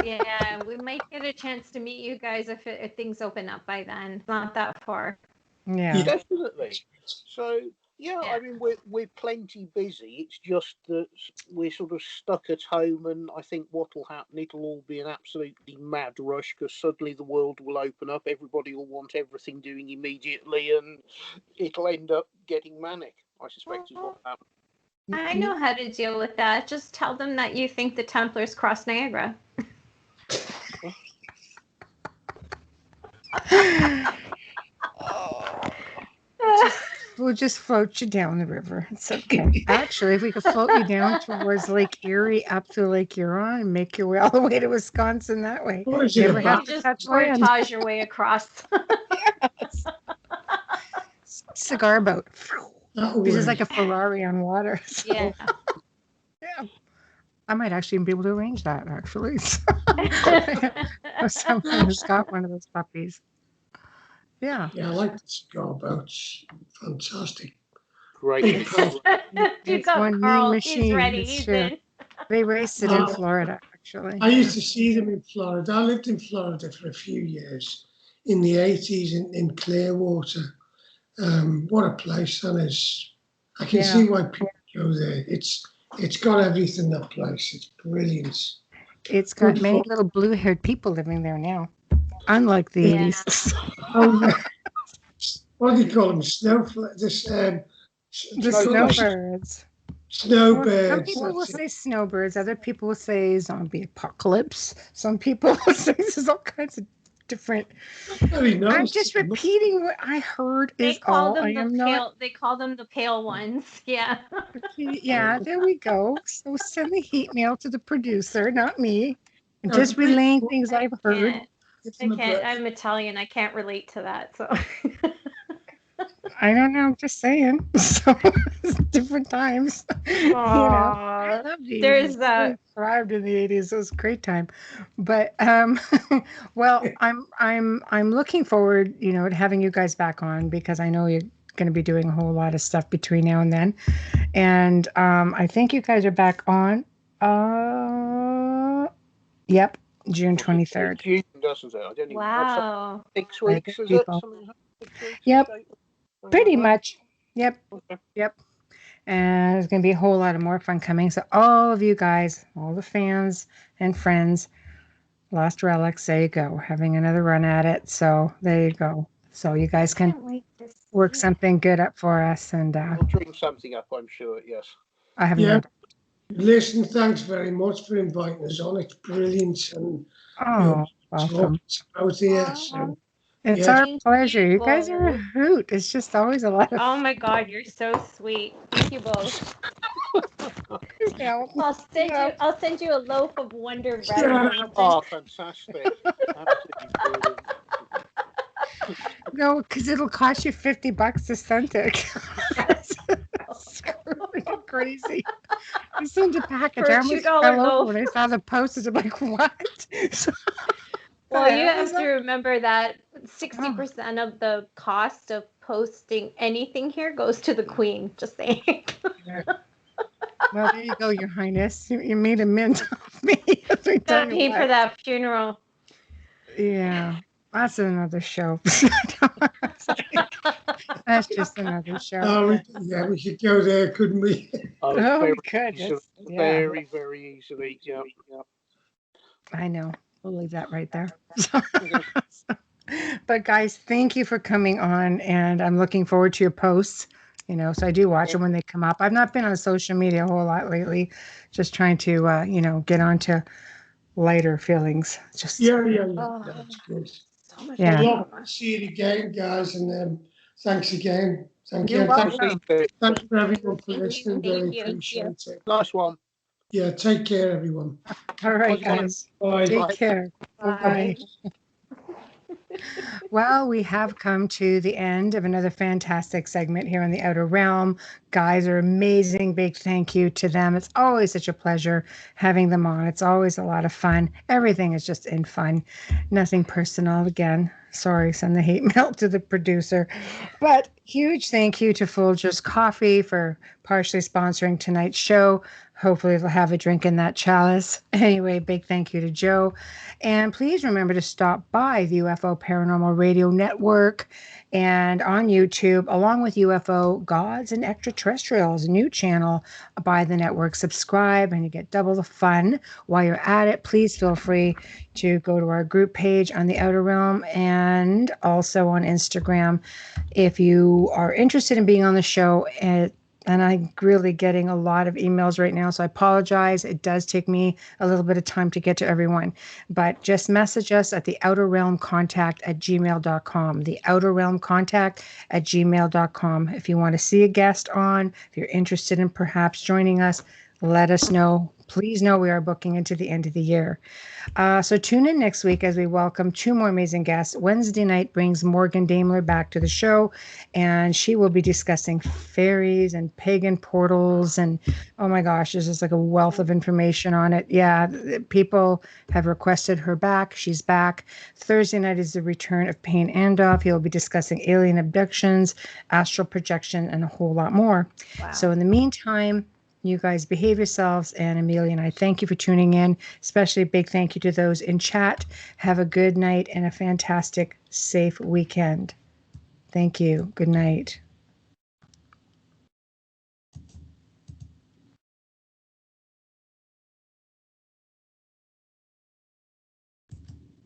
Yeah, we might get a chance to meet you guys if things open up by then. It's not that far. Yeah. Definitely. So, yeah, I mean, we're plenty busy. It's just that we're sort of stuck at home, and I think what will happen, it'll all be an absolutely mad rush because suddenly the world will open up, everybody will want everything doing immediately, and it'll end up getting manic, I suspect is what happens. I know how to deal with that. Just tell them that you think the Templars crossed Niagara. We'll just float you down the river. It's okay. Actually, if we could float you down towards Lake Erie up to Lake Huron and make your way all the way to Wisconsin that way. You never have to touch land. Portage your way across. Yes. Cigar boat. This is like a Ferrari on water. So. Yeah. Yeah. I might actually be able to arrange that, actually. Someone who's got one of those puppies. Yeah. Yeah, I like the cigar boats. Fantastic. Great. You got Carl. He's ready. He's in. They raced it in Florida, actually. I used to see them in Florida. I lived in Florida for a few years in the 80s in Clearwater. What a place that is. I can see why people go there. It's got everything, that place. It's brilliant. It's got many little blue-haired people living there now. Unlike the 80s. What do you call them? The snowbirds. Snowbirds. Some people will say snowbirds. Other people will say zombie apocalypse. Some people will say there's all kinds of different. I'm just repeating what I heard. They call them the pale ones. Yeah. Yeah, there we go. So send the heat mail to the producer, not me. And just relaying things I've heard. I can't. I'm Italian. I can't relate to that. So I don't know. I'm just saying. So different times. I loved it. There's that. Thrived in the 80s. It was a great time. But well, I'm looking forward, to having you guys back on because I know you're going to be doing a whole lot of stuff between now and then. And I think you guys are back on. Yep. June 23rd. June, doesn't it? I don't even. Wow. 6 weeks, is it? Yep. Pretty much. Yep. Okay. Yep. And there's going to be a whole lot of more fun coming. So all of you guys, all the fans and friends, Lost Relics, there you go. Having another run at it. So there you go. So you guys can work something good up for us. And we'll dream something up, I'm sure. Yes. I have no doubt. Listen, thanks very much for inviting us on. It's brilliant. And welcome. Out here, so, it's our pleasure. You guys are a hoot. It's just always a lot of Oh my God, you're so sweet. Thank you both. I'll send you a loaf of Wonder Bread. Oh, fantastic. Absolutely. No, because it'll cost you $50 to send it. Crazy. I sent a package. I almost fell over when I saw the posters. I'm like, what? Well, you have to remember that 60% of the cost of posting anything here goes to the Queen. Just saying. Well, there you go, Your Highness. You made a mint of me. Got paid for that funeral. Yeah. That's another show. That's just another show. Oh, yeah, we could go there, couldn't we? Oh, very we could. easily, Yeah. very, very easily. Yeah. I know. We'll leave that right there. But guys, thank you for coming on, and I'm looking forward to your posts. So I do watch them when they come up. I've not been on social media a whole lot lately, just trying to, get onto lighter feelings. Just Yeah. Oh, That's good. so much Yeah. Well, look, see you again, guys, and thanks again. Thank You're you. Thanks, welcome. thanks for everyone for listening. Thank Really you. appreciate it. Nice one. Yeah, take care, everyone. All right, Nice one. guys. Bye. Take care. Bye. Well, we have come to the end of another fantastic segment here in the Outer Realm. Guys are amazing. Big thank you to them. It's always such a pleasure having them on. It's always a lot of fun. Everything is just in fun. Nothing personal. Again, sorry, send the hate mail to the producer. But huge thank you to Folgers Coffee for partially sponsoring tonight's show. Hopefully they'll have a drink in that chalice. Anyway, big thank you to Joe. And please remember to stop by the UFO Paranormal Radio Network and on YouTube, along with UFO Gods and Extraterrestrials, a new channel by the network. Subscribe and you get double the fun. While you're at it, please feel free to go to our group page on the Outer Realm and also on Instagram. If you are interested in being on the show, and I'm really getting a lot of emails right now, so I apologize. It does take me a little bit of time to get to everyone. But just message us at the outerrealmcontact@gmail.com. The outerrealmcontact@gmail.com. If you want to see a guest on, if you're interested in perhaps joining us, let us know. Please know we are booking into the end of the year. So tune in next week as we welcome two more amazing guests. Wednesday night brings Morgan Daimler back to the show, and she will be discussing fairies and pagan portals. And oh my gosh, there's just like a wealth of information on it. Yeah, people have requested her back. She's back. Thursday night is the return of Payne Andoff. He'll be discussing alien abductions, astral projection, and a whole lot more. Wow. So in the meantime, you guys behave yourselves, and Amelia and I thank you for tuning in. Especially a big thank you to those in chat. Have a good night and a fantastic, safe weekend. Thank you. Good night.